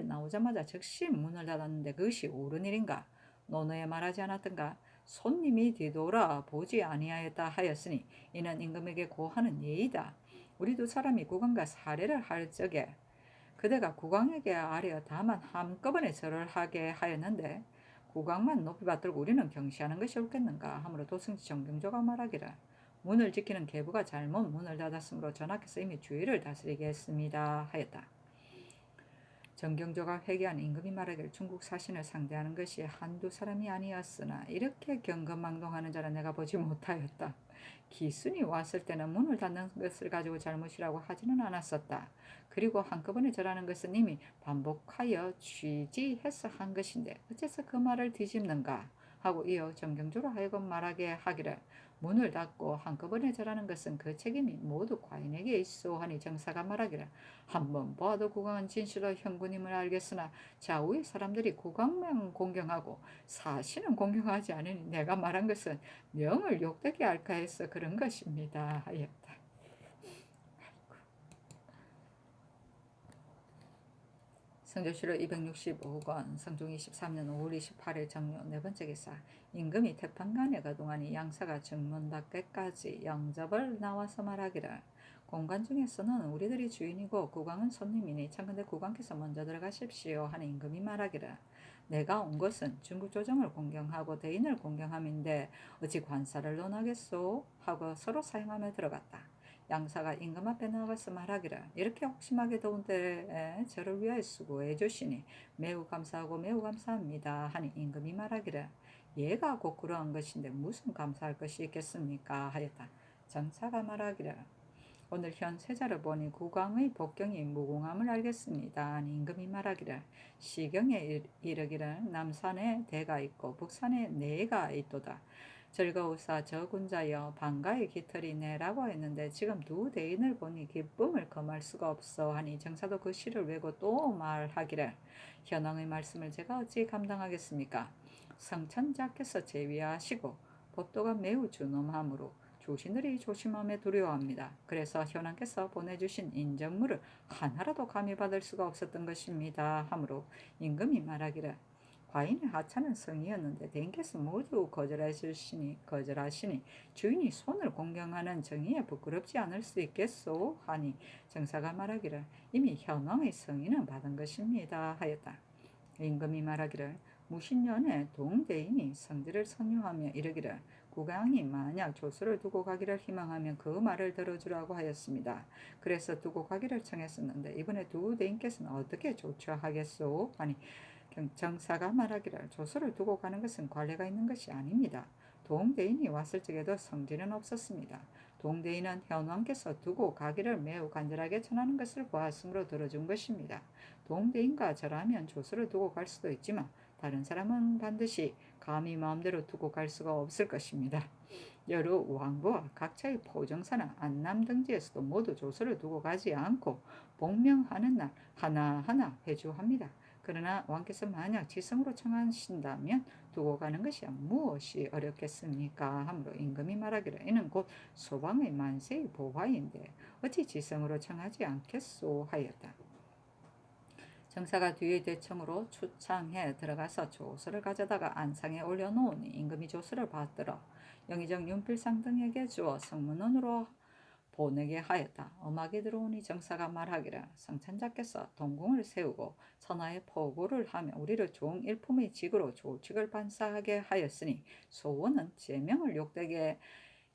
나오자마자 즉시 문을 닫았는데 그것이 옳은 일인가? 논어에 말하지 않았던가? 손님이 뒤돌아 보지 아니하였다 하였으니 이는 임금에게 고하는 예의다. 우리 두 사람이 국왕과 사례를 할 적에 그대가 국왕에게 아뢰어 다만 한꺼번에 절을 하게 하였는데 국왕만 높이 받들고 우리는 경시하는 것이 옳겠는가 하므로 도승지 정경조가 말하기를 문을 지키는 계부가 잘못 문을 닫았으므로 전하께서 이미 주의를 다스리게 했습니다 하였다. 정경조가 회개한 임금이 말하기를 중국 사신을 상대하는 것이 한두 사람이 아니었으나 이렇게 경건망동하는 자는 내가 보지 못하였다. 기순이 왔을 때는 문을 닫는 것을 가지고 잘못이라고 하지는 않았었다. 그리고 한꺼번에 절하는 것은 이미 반복하여 취지해서 한 것인데 어째서 그 말을 뒤집는가 하고 이어 정경조로 하여금 말하게 하기를 문을 닫고 한꺼번에 절하는 것은 그 책임이 모두 과인에게 있어 하니 정사가 말하기를 한번 보아도 국왕은 진실로 형군임을 알겠으나 좌우의 사람들이 국왕만 공경하고 사신은 공경하지 않으니 내가 말한 것은 명을 욕되게 할까 해서 그런 것입니다 하였다. 성조실록 265억 원, 성종 23년 5월 28일 정료. 네 번째 기사. 임금이 태평간에 그동안이 양사가 정문 밖에까지 영접을 나와서 말하기를, 공관 중에서는 우리들이 주인이고 국왕은 손님이니 청컨대 국왕께서 먼저 들어가십시오 하는 임금이 말하기를, 내가 온 것은 중국 조정을 공경하고 대인을 공경함인데 어찌 관사를 논하겠소 하고 서로 사용하며 들어갔다. 양사가 임금 앞에 나가서 말하기를, 이렇게 혹심하게 더운 때에 저를 위하여 수고해 주시니 매우 감사하고 매우 감사합니다 하니 임금이 말하기를, 얘가 곧 그러한 것인데 무슨 감사할 것이 있겠습니까 하였다. 장사가 말하기를, 오늘 현 세자를 보니 국왕의 복경이 무궁함을 알겠습니다 하니 임금이 말하기를, 시경에 이르기를, 남산에 대가 있고 북산에 내가 있도다. 즐거우사 저 군자여 반가의 깃털이네 라고 했는데 지금 두 대인을 보니 기쁨을 금할 수가 없어 하니 정사도 그 시를 외고 또 말하기를, 현왕의 말씀을 제가 어찌 감당하겠습니까? 성천자께서 제위하시고 법도가 매우 준엄하므로 조신들이 조심함에 두려워합니다. 그래서 현왕께서 보내주신 인정물을 하나라도 감히 받을 수가 없었던 것입니다 하므로 임금이 말하기를, 과인의 하찮은 성이었는데 대인께서 모두 거절하시니 주인이 손을 공경하는 정의에 부끄럽지 않을 수 있겠소 하니 정사가 말하기를, 이미 현왕의 성의는 받은 것입니다 하였다. 임금이 말하기를, 무신년에 동대인이 성지를 선유하며 이르기를, 국왕이 만약 조서를 두고 가기를 희망하면 그 말을 들어주라고 하였습니다. 그래서 두고 가기를 청했었는데 이번에 두 대인께서는 어떻게 조처하겠소 하니 정사가 말하기를, 조서를 두고 가는 것은 관례가 있는 것이 아닙니다. 동대인이 왔을 적에도 성질은 없었습니다. 동대인은 현왕께서 두고 가기를 매우 간절하게 전하는 것을 보았으므로 들어준 것입니다. 동대인과 저라면 조서를 두고 갈 수도 있지만 다른 사람은 반드시 감히 마음대로 두고 갈 수가 없을 것입니다. 여러 왕부와 각처의 포정사나 안남 등지에서도 모두 조서를 두고 가지 않고 복명하는 날 하나하나 회주합니다. 그러나 왕께서 만약 지성으로 청하신다면 두고 가는 것이 무엇이 어렵겠습니까 하므로 임금이 말하기를, 이는 곧 소방의 만세의 보화인데 어찌 지성으로 청하지 않겠소 하였다. 정사가 뒤의 대청으로 추창해 들어가서 조서를 가져다가 안상에 올려놓으니 임금이 조서를 받들어 영의정 윤필상 등에게 주어 성문원으로 보내게 하였다. 음악이 들어오니 정사가 말하기를, 성찬자께서 동궁을 세우고 천하에 포고를 하며 우리를 좋은 일품의 직으로 조칙을 반사하게 하였으니 소원은 제명을 욕되게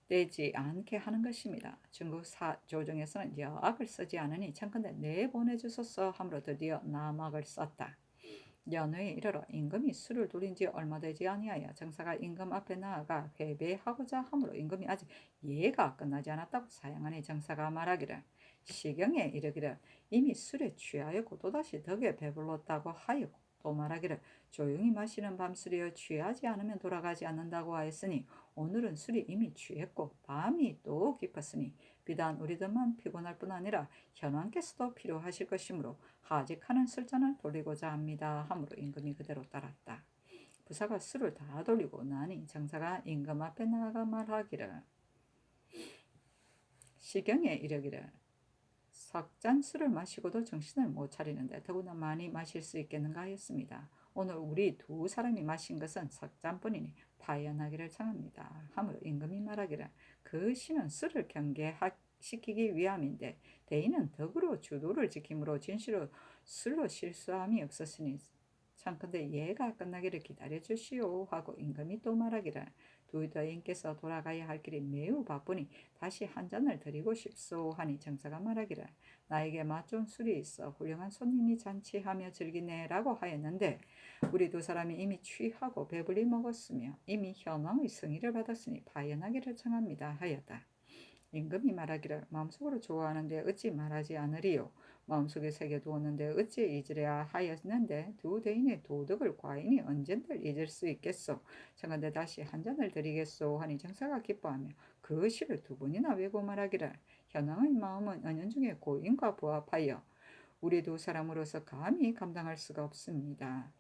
되지 않게 하는 것입니다. 중국 조정에서는 여악을 쓰지 않으니 청컨대 내보내주소서 하므로 드디어 남악을 썼다. 연회에 이르러 임금이 술을 돌린 지 얼마 되지 아니하여 정사가 임금 앞에 나아가 회배하고자 하므로 임금이 아직 예가 끝나지 않았다고 사양하니 정사가 말하기를, 시경에 이르기를, 이미 술에 취하였고 또다시 덕에 배불렀다고 하였고 또 말하기를, 조용히 마시는 밤술이여 취하지 않으면 돌아가지 않는다고 하였으니 오늘은 술이 이미 취했고 밤이 또 깊었으니 비단 우리들만 피곤할 뿐 아니라 현왕께서도 필요하실 것이므로 하직하는 술잔을 돌리고자 합니다 하므로 임금이 그대로 따랐다. 부사가 술을 다 돌리고 나니 정사가 임금 앞에 나아가 말하기를, 시경에 이르기를, 석잔 술을 마시고도 정신을 못 차리는데 더구나 많이 마실 수 있겠는가 하였습니다. 오늘 우리 두 사람이 마신 것은 석잔뿐이니 파연하기를 청합니다 하므로 임금이 말하기를, 그 시는 술을 경계시키기 위함인데 대인은 덕으로 주도를 지킴으로 진실로 술로 실수함이 없었으니 청컨대 예가 끝나기를 기다려 주시오 하고 임금이 또 말하기를, 두 대인께서 돌아가야 할 길이 매우 바쁘니 다시 한 잔을 드리고 싶소 하니 정사가 말하기를, 나에게 맛 좋은 술이 있어 훌륭한 손님이 잔치하며 즐기네 라고 하였는데 우리 두 사람이 이미 취하고 배불리 먹었으며 이미 현왕의 승의를 받았으니 파연하기를 청합니다 하였다. 임금이 말하기를, 마음속으로 좋아하는데 어찌 말하지 않으리요. 마음속에 새겨두었는데 어찌 잊으랴 하였는데 두 대인의 도덕을 과인이 언젠들 잊을 수 있겠소. 청컨대 다시 한 잔을 드리겠소 하니 정사가 기뻐하며 그 시를 두 번이나 외고 말하기를, 현왕의 마음은 은연중에 고인과 부합하여 우리 두 사람으로서 감히 감당할 수가 없습니다.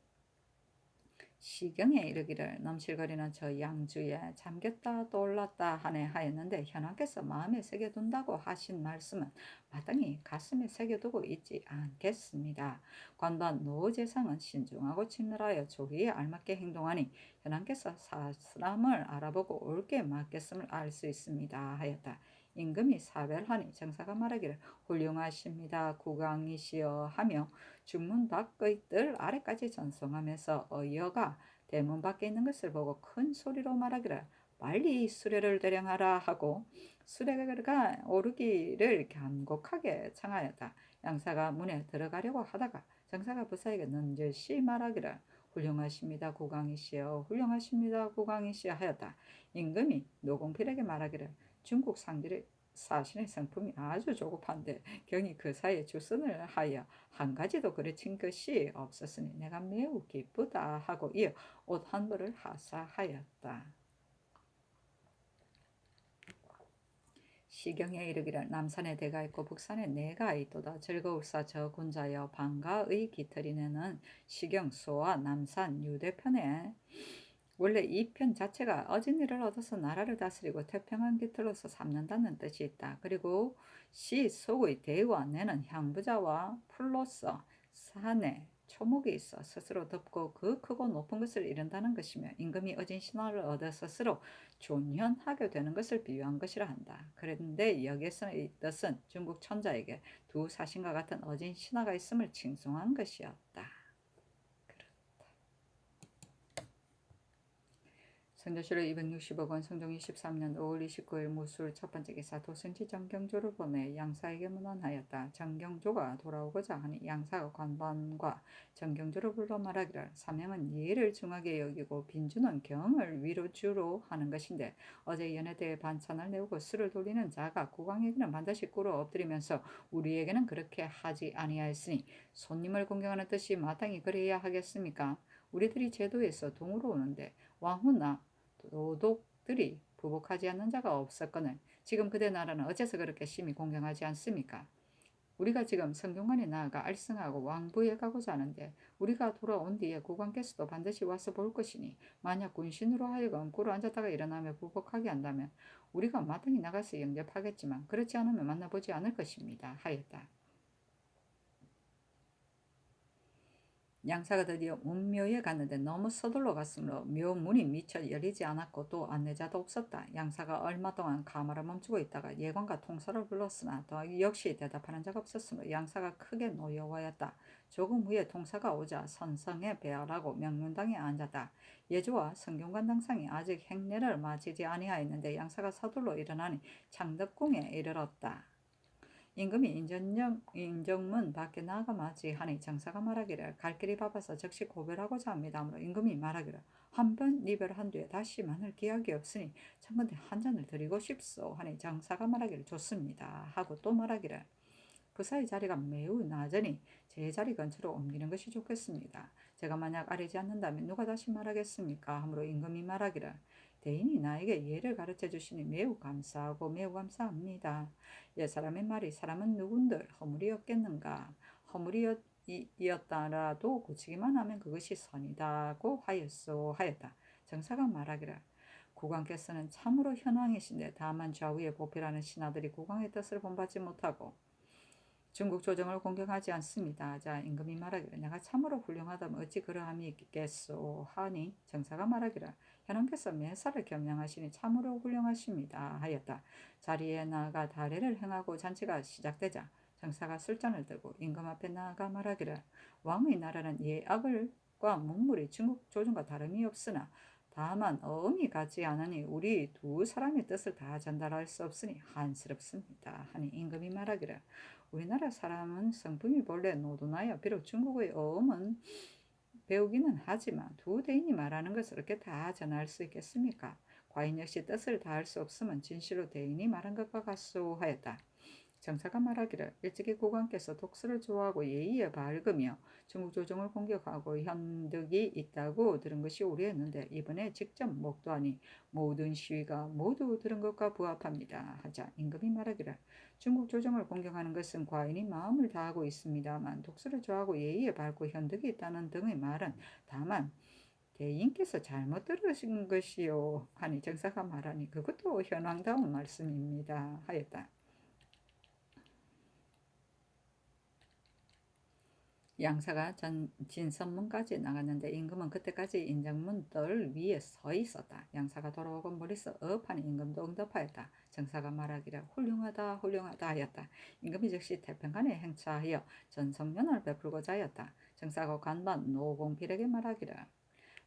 시경에 이르기를 넘실거리는 저 양주에 잠겼다 떠올랐다 하네 하였는데 현황께서 마음에 새겨둔다고 하신 말씀은 마땅히 가슴에 새겨두고 있지 않겠습니다. 관반 노재상은 신중하고 친밀하여 조기에 알맞게 행동하니 현황께서 사람을 알아보고 옳게 맡겼음을 알 수 있습니다 하였다. 임금이 사별하니 정사가 말하기를 훌륭하십니다 국왕이시여 하며 중문 밖의 뜰 아래까지 전송하면서 어이어가 대문 밖에 있는 것을 보고 큰 소리로 말하기를 빨리 수레를 대령하라 하고 수레가 오르기를 간곡하게 청하였다. 양사가 문에 들어가려고 하다가 정사가 부사에게 넌절시 말하기를 훌륭하십니다 국왕이시여 훌륭하십니다 국왕이시여 하였다. 임금이 노공필에게 말하기를 중국 상들의 사신의 성품이 아주 조급한데 경히 그 사이에 주선을 하여 한 가지도 그르친 것이 없었으니 내가 매우 기쁘다 하고 이어 옷 한 벌을 하사하였다. 시경에 이르기를 남산에 대가 있고 북산에 내가 있도다. 즐거울사 저 군자여 방가의 깃털이네는 시경 수와 남산 유대편에 원래 이 편 자체가 어진 일을 얻어서 나라를 다스리고 태평한 깃털로서 삼는다는 뜻이 있다. 그리고 시 속의 대와 내는 향부자와 풀로서 산에 초목이 있어 스스로 덮고 그 크고 높은 것을 이룬다는 것이며 임금이 어진 신화를 얻어 스스로 존현하게 되는 것을 비유한 것이라 한다. 그런데 여기서의 뜻은 중국 천자에게 두 사신과 같은 어진 신화가 있음을 칭송한 것이었다. 선조실로 260억 원 성종 23년 5월 29일 무술 첫 번째 기사 도승지 정경조를 보내 양사에게 문안하였다. 정경조가 돌아오고자 하니 양사가 관반과 정경조를 불러 말하기를 사명은 예를 중하게 여기고 빈주는 경을 위로 주로 하는 것인데 어제 연회대에 반찬을 내오고 술을 돌리는 자가 국왕에게는 반드시 꿇어 엎드리면서 우리에게는 그렇게 하지 아니하였으니 손님을 공경하는 뜻이 마땅히 그래야 하겠습니까? 우리들이 제도에서 동으로 오는데 왕후나 도독들이 부복하지 않는 자가 없었거늘 지금 그대 나라는 어째서 그렇게 심히 공경하지 않습니까? 우리가 지금 성균관에 나아가 알승하고 왕부에 가고자 하는데 우리가 돌아온 뒤에 국왕께서도 반드시 와서 볼 것이니 만약 군신으로 하여금 꿇어 앉았다가 일어나며 부복하게 한다면 우리가 마땅히 나가서 영접하겠지만 그렇지 않으면 만나보지 않을 것입니다 하였다. 양사가 드디어 문묘에 갔는데 너무 서둘러 갔으므로 묘문이 미처 열리지 않았고 또 안내자도 없었다. 양사가 얼마 동안 가마를 멈추고 있다가 예관과 통사를 불렀으나 더 역시 대답하는 자가 없었으므로 양사가 크게 노여워했다. 조금 후에 통사가 오자 선성에 배하라고 명륜당에 앉았다. 예조와 성균관 당상이 아직 행례를 마치지 아니하였는데 양사가 서둘러 일어나니 창덕궁에 이르렀다. 임금이 인정문 밖에 나가 맞이하니 장사가 말하기를 갈 길이 바빠서 즉시 고별하고자 합니다. 하므로 임금이 말하기를 한 번 이별한 뒤에 다시 만날 기약이 없으니 청컨대 한 잔을 드리고 싶소 하니 장사가 말하기를 좋습니다 하고 또 말하기를 부사의 자리가 매우 낮으니 제 자리 근처로 옮기는 것이 좋겠습니다. 제가 만약 아뢰지 않는다면 누가 다시 말하겠습니까? 하므로 임금이 말하기를 대인이 나에게 예를 가르쳐 주시니 매우 감사하고 매우 감사합니다. 옛사람의 말이 사람은 누군들 허물이었겠는가? 허물이었다라도 고치기만 하면 그것이 선이다고 하였다. 정사가 말하기를 국왕께서는 참으로 현왕이신데 다만 좌우에 보필하는 신하들이 국왕의 뜻을 본받지 못하고 중국 조정을 공격하지 않습니다. 자, 임금이 말하기를 내가 참으로 훌륭하다면 어찌 그러함이 있겠소 하니 정사가 말하기를 현왕께서 매사를 겸양하시니 참으로 훌륭하십니다 하였다. 자리에 나아가 다례를 행하고 잔치가 시작되자 정사가 술잔을 들고 임금 앞에 나아가 말하기를 왕의 나라는 예악을과 문물이 중국 조정과 다름이 없으나 다만 어음이 같지 않으니 우리 두 사람의 뜻을 다 전달할 수 없으니 한스럽습니다 하니 임금이 말하기를 우리나라 사람은 성품이 본래 노도나여 비록 중국의 어음은 배우기는 하지만 두 대인이 말하는 것을 이렇게 다 전할 수 있겠습니까? 과인 역시 뜻을 다할 수 없으면 진실로 대인이 말한 것과 같소 하였다. 정사가 말하기를 일찍이 국왕께서 독서를 좋아하고 예의에 밝으며 중국 조정을 공격하고 현득이 있다고 들은 것이 우려했는데 이번에 직접 목도하니 모든 시위가 모두 들은 것과 부합합니다. 하자 임금이 말하기를 중국 조정을 공격하는 것은 과인이 마음을 다하고 있습니다만 독서를 좋아하고 예의에 밝고 현득이 있다는 등의 말은 다만 대인께서 잘못 들으신 것이요 하니 정사가 말하니 그것도 현황다운 말씀입니다 하였다. 양사가 진선문까지 나갔는데 임금은 그때까지 인정문 뜰 위에 서 있었다. 양사가 돌아오고 멀리서 업하니 임금도 응답하였다. 정사가 말하기를 훌륭하다 훌륭하다 하였다. 임금이 즉시 태평간에 행차하여 전성면을 베풀고자 하였다. 정사가 간반 노공필에게 말하기를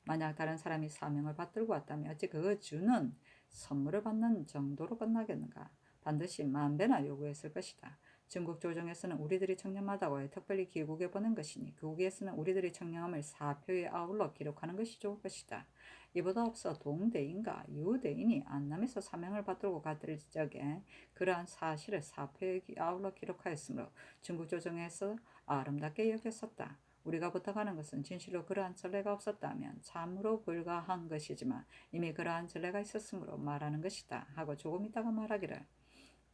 만약 다른 사람이 사명을 받들고 왔다면 어찌 그 주는 선물을 받는 정도로 끝나겠는가? 반드시 만배나 요구했을 것이다. 중국 조정에서는 우리들이 청렴하다고 해 특별히 기국에 보낸 것이니 그국에서는 우리들이 청렴함을 사표에 아울러 기록하는 것이 좋을 것이다. 이보다 앞서 동대인과 유대인이 안남에서 사명을 받들고 갔을 적에 그러한 사실을 사표에 아울러 기록하였으므로 중국 조정에서 아름답게 여겼었다. 우리가 부탁하는 것은 진실로 그러한 전례가 없었다면 참으로 불가한 것이지만 이미 그러한 전례가 있었으므로 말하는 것이다 하고 조금 있다가 말하기를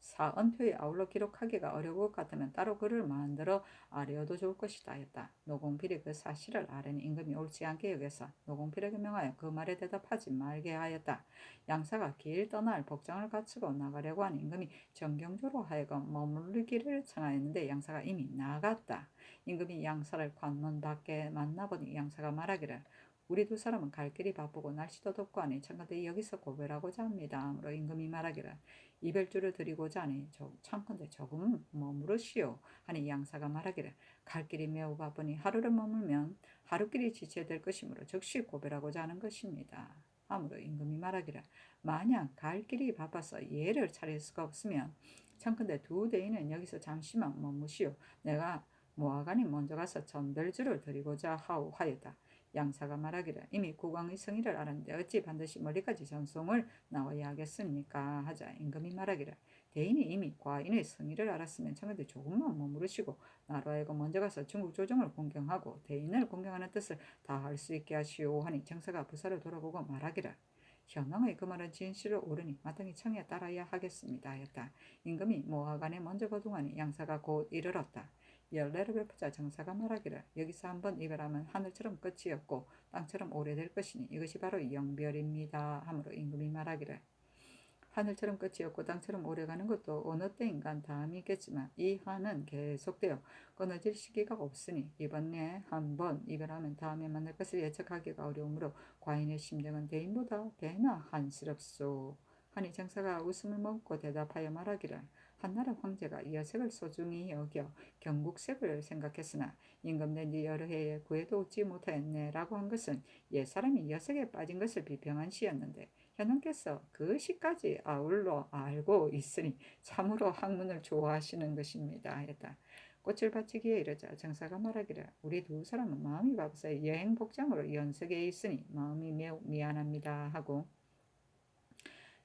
사언표에 아울러 기록하기가 어려울 것 같으면 따로 글을 만들어 아뢰어도 좋을 것이다 했다. 노공필이 그 사실을 아뢰니 임금이 옳지 않게 여겨서 노공필에게 명하여 그 말에 대답하지 말게 하였다. 양사가 길 떠날 복장을 갖추고 나가려고 하니 임금이 정경조로 하여금 머무르기를 청하였는데 양사가 이미 나갔다. 임금이 양사를 관문 밖에 만나보니 양사가 말하기를 우리 두 사람은 갈 길이 바쁘고 날씨도 덥고 하니 청컨대 여기서 고별하고자 합니다. 아무로 임금이 말하기를 이별주를 드리고자 하니 청컨대 조금 머무르시오 하니 양사가 말하기를 갈 길이 매우 바쁘니 하루를 머물면 하루길이 지체야 될 것이므로 즉시 고별하고자 하는 것입니다. 아무로 임금이 말하기를 만약 갈 길이 바빠서 예를 차릴 수가 없으면 청컨대 두 대인은 여기서 잠시만 머무시오. 내가 모하간이 먼저 가서 전별주를 드리고자 하였다. 양사가 말하기를 이미 국왕의 성의를 알았는데 어찌 반드시 멀리까지 전송을 나와야 하겠습니까? 하자 임금이 말하기를 대인이 이미 과인의 성의를 알았으면 청컨대 조금만 머무르시고 나로 하여금 먼저 가서 중국 조정을 공경하고 대인을 공경하는 뜻을 다 할 수 있게 하시오 하니 정사가 부사를 돌아보고 말하기를 현왕의 그 말은 진실을 오르니 마땅히 청에 따라야 하겠습니다 하였다. 임금이 모하간에 먼저 거동하니 양사가 곧 이르렀다. 열례를 베푸자 정사가 말하기를 여기서 한번 이별하면 하늘처럼 끝이 없고 땅처럼 오래될 것이니 이것이 바로 영별입니다 하므로 임금이 말하기를 하늘처럼 끝이 없고 땅처럼 오래가는 것도 어느 때인간 다음이 있겠지만 이 한은 계속되어 끊어질 시기가 없으니 이번에 한번 이별하면 다음에 만날 것을 예측하기가 어려우므로 과인의 심정은 대인보다 배나 한스럽소 하니 정사가 웃음을 먹고 대답하여 말하기를 한나라 황제가 여색을 소중히 여겨 경국색을 생각했으나 임금된 여러 해에 구애도 얻지 못하였네 라고 한 것은 옛사람이 여색에 빠진 것을 비평한 시였는데 현원께서 그 시까지 아울러 알고 있으니 참으로 학문을 좋아하시는 것입니다 했다. 꽃을 바치기에 이르자 정사가 말하기를 우리 두 사람은 마음이 바빠서 여행 복장으로 연석에 있으니 마음이 매우 미안합니다 하고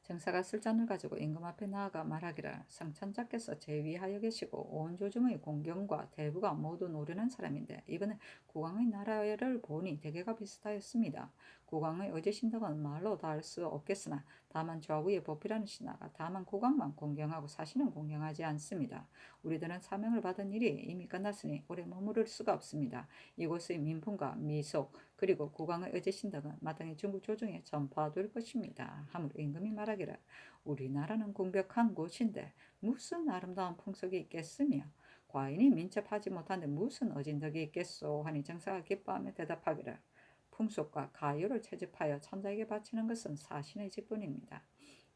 정사가 술잔을 가지고 임금 앞에 나아가 말하기를 상천자께서 제위하여 계시고 온 조정의 공경과 대부가 모두 노련한 사람인데 이번에 국왕의 나라를 보니 대개가 비슷하였습니다. 국왕의 의제신덕은 말로 다 할 수 없겠으나 다만 좌우의 보필하는 신하가 다만 국왕만 공경하고 사신은 공경하지 않습니다. 우리들은 사명을 받은 일이 이미 끝났으니 오래 머무를 수가 없습니다. 이곳의 민풍과 미속 그리고 국왕의 의제신덕은 마땅히 중국 조정에 전파될 것입니다. 하므로 임금이 말하기를 우리나라는 궁벽한 곳인데 무슨 아름다운 풍속이 있겠으며 과인이 민첩하지 못한데 무슨 어진덕이 있겠소 하니 정사가 기뻐하며 대답하기를 풍속과 가요를 채집하여 천자에게 바치는 것은 사신의 직분입니다.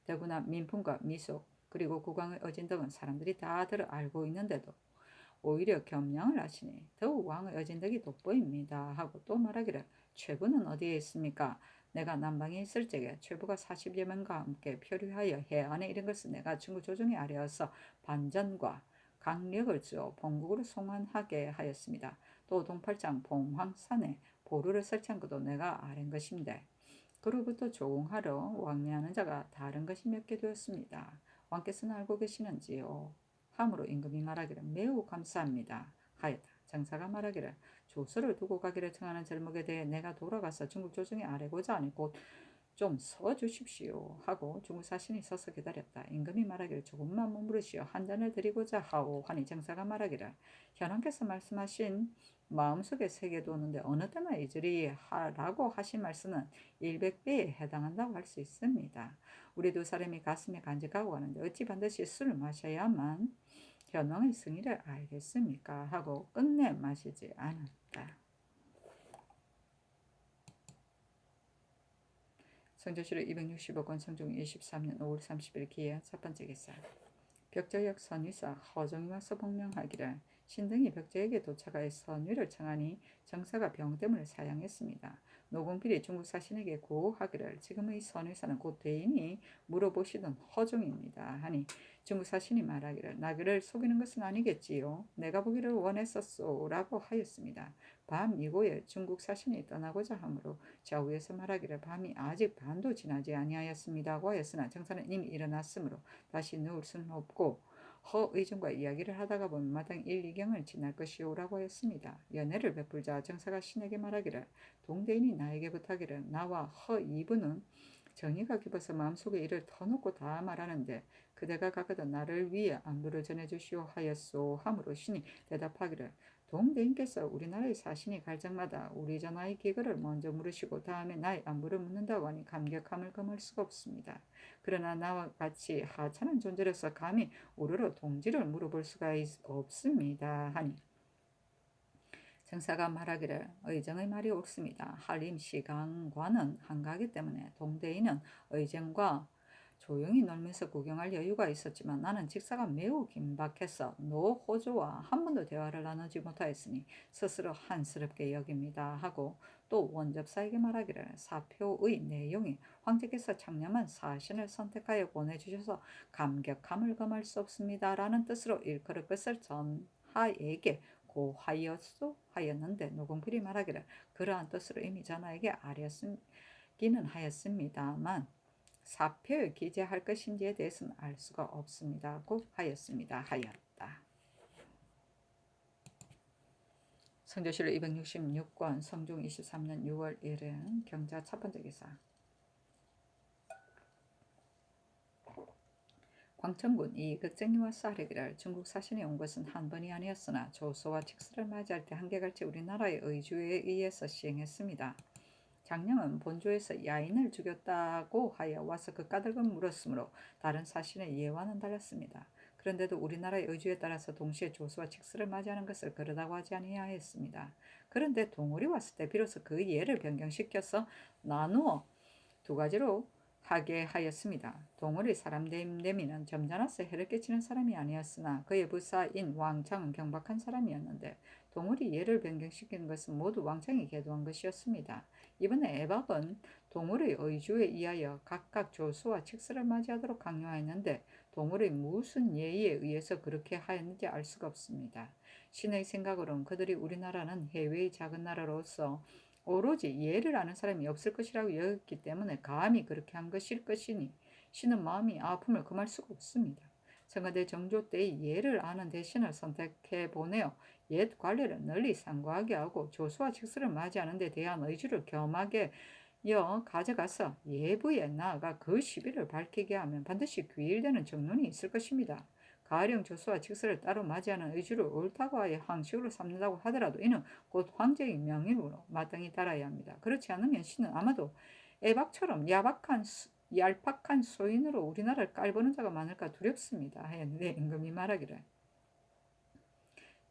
더구나 민풍과 미속 그리고 국왕의 어진덕은 사람들이 다들 알고 있는데도 오히려 겸양을 하시니 더욱 왕의 어진덕이 돋보입니다 하고 또 말하기를 최부는 어디에 있습니까? 내가 남방에 있을 적에 최부가 40여 명과 함께 표류하여 해안에 이른 것을 내가 중국 조정에 아뢰어서 반전과 강력을 주어 본국으로 송환하게 하였습니다. 또 동팔장 봉황산에 보루를 설치한 것도 내가 아랜 것인데 그로부터 조공하러 왕래하는 자가 다른 것이 몇 개 되었습니다. 왕께서는 알고 계시는지요? 함으로 임금이 말하기를 매우 감사합니다 하였다. 장사가 말하기를 조서를 두고 가기를 청하는 절목에 대해 내가 돌아가서 중국 조정에 아뢰고자 하니 곧 좀 서주십시오 하고 중국 사신이 서서 기다렸다. 임금이 말하기를 조금만 머무르시오 한 잔을 드리고자 하오 하니 장사가 말하기를 현왕께서 말씀하신 마음속에 새겨두는데 어느 때나 이리저리 하라고 하신 말씀은 100배에 해당한다고 할 수 있습니다. 우리 두 사람이 가슴에 간직하고 가는데 어찌 반드시 술을 마셔야만 현황의 승리를 알겠습니까? 하고 끝내 마시지 않았다. 성조실록 265권 성중 23년 5월 30일 기해 첫 번째 기사. 벽제역 선위사 허정이와 서복명하기를 신등이 벽제역에 도착하여 선위를 청하니 정사가 병 때문에 사양했습니다. 노공필이 중국 사신에게 고하기를 지금의 선위사는 곧 대인이 물어보시던 허종입니다. 하니 중국 사신이 말하기를 나그를 속이는 것은 아니겠지요. 내가 보기를 원했었소 라고 하였습니다. 밤 이고에 중국 사신이 떠나고자 하므로 좌우에서 말하기를 밤이 아직 반도 지나지 아니하였습니다고 하였으나 정사는 이미 일어났으므로 다시 누울 수는 없고 허의정과 이야기를 하다가 보면 마당 1, 2경을 지날 것이오라고 하였습니다. 연애를 베풀자 정사가 신에게 말하기를 동대인이 나에게 부탁이를 나와 허 이분은 정의가 깊어서 마음속에 이를 터놓고 다 말하는데 그대가 가거든 나를 위해 안부를 전해주시오 하였소 하므로 신이 대답하기를 동대인께서 우리나라의 사신이 갈 적마다 우리 전하의 기거를 먼저 물으시고 다음에 나의 안부를 묻는다고 하니 감격함을 금할 수가 없습니다. 그러나 나와 같이 하찮은 존재로서 감히 우러러 동지를 물어볼 수가 없습니다. 하니 정사가 말하기를 의정의 말이 옳습니다. 한림 시강과는 한가하기 때문에 동대인은 의정과 조용히 놀면서 구경할 여유가 있었지만 나는 직사가 매우 긴박해서 노호조와 한 번도 대화를 나누지 못하였으니 스스로 한스럽게 여깁니다 하고 또 원접사에게 말하기를 사표의 내용이 황제께서 창념한 사신을 선택하여 보내주셔서 감격함을 금할 수 없습니다 라는 뜻으로 일컬을 것을 전하에게 고하였소 하였는데 노공필이 말하기를 그러한 뜻으로 이미 전하에게 아렸기는 하였습니다만 사표에 기재할 것인지에 대해서는 알 수가 없습니다고 하였습니다 하였다. 성조실록 266권 성중 23년 6월 1일 경자 첫 번째 기사. 광천군 이극정이와 싸르기를 중국 사신이 온 것은 한 번이 아니었으나 조소와 칙스를 맞이할 때 한결같이 우리나라의 의주에 의해서 시행했습니다. 장령은 본조에서 야인을 죽였다고 하여 와서 그 까닭은 물었으므로 다른 사신의 예와는 달랐습니다. 그런데도 우리나라의 의주에 따라서 동시에 조수와 칙스를 맞이하는 것을 그러다고 하지 아니하였습니다. 그런데 동울이 왔을 때 비로소 그 예를 변경시켜서 나누어 두 가지로 하게 하였습니다. 동울의 사람 됨됨이는 점잖아서 해를 끼치는 사람이 아니었으나 그의 부사인 왕창은 경박한 사람이었는데 동울이 예를 변경시키는 것은 모두 왕창이 계도한 것이었습니다. 이번에 애박은 동울의 의주에 의하여 각각 조수와 칙스를 맞이하도록 강요하였는데 동울의 무슨 예의에 의해서 그렇게 하였는지 알 수가 없습니다. 신의 생각으로는 그들이 우리나라는 해외의 작은 나라로서 오로지 예를 아는 사람이 없을 것이라고 여겼기 때문에 감히 그렇게 한 것일 것이니 신은 마음이 아픔을 금할 수가 없습니다. 청와대 정조 때의 예를 아는 대신을 선택해 보내어 옛 관례를 널리 상고하게 하고 조수와 칙수를 맞이하는 데 대한 의지를 겸하게 가져가서 예부에 나아가 그 시비를 밝히게 하면 반드시 귀일되는 정론이 있을 것입니다. 가령 조수와 칙수를 따로 맞이하는 의지를 옳다고 하여 항식으로 삼는다고 하더라도 이는 곧 황제의 명령으로 마땅히 따라야 합니다. 그렇지 않으면 신은 아마도 애박처럼 얄팍한 소인으로 우리나라를 깔보는 자가 많을까 두렵습니다 하였는데 임금이 말하기를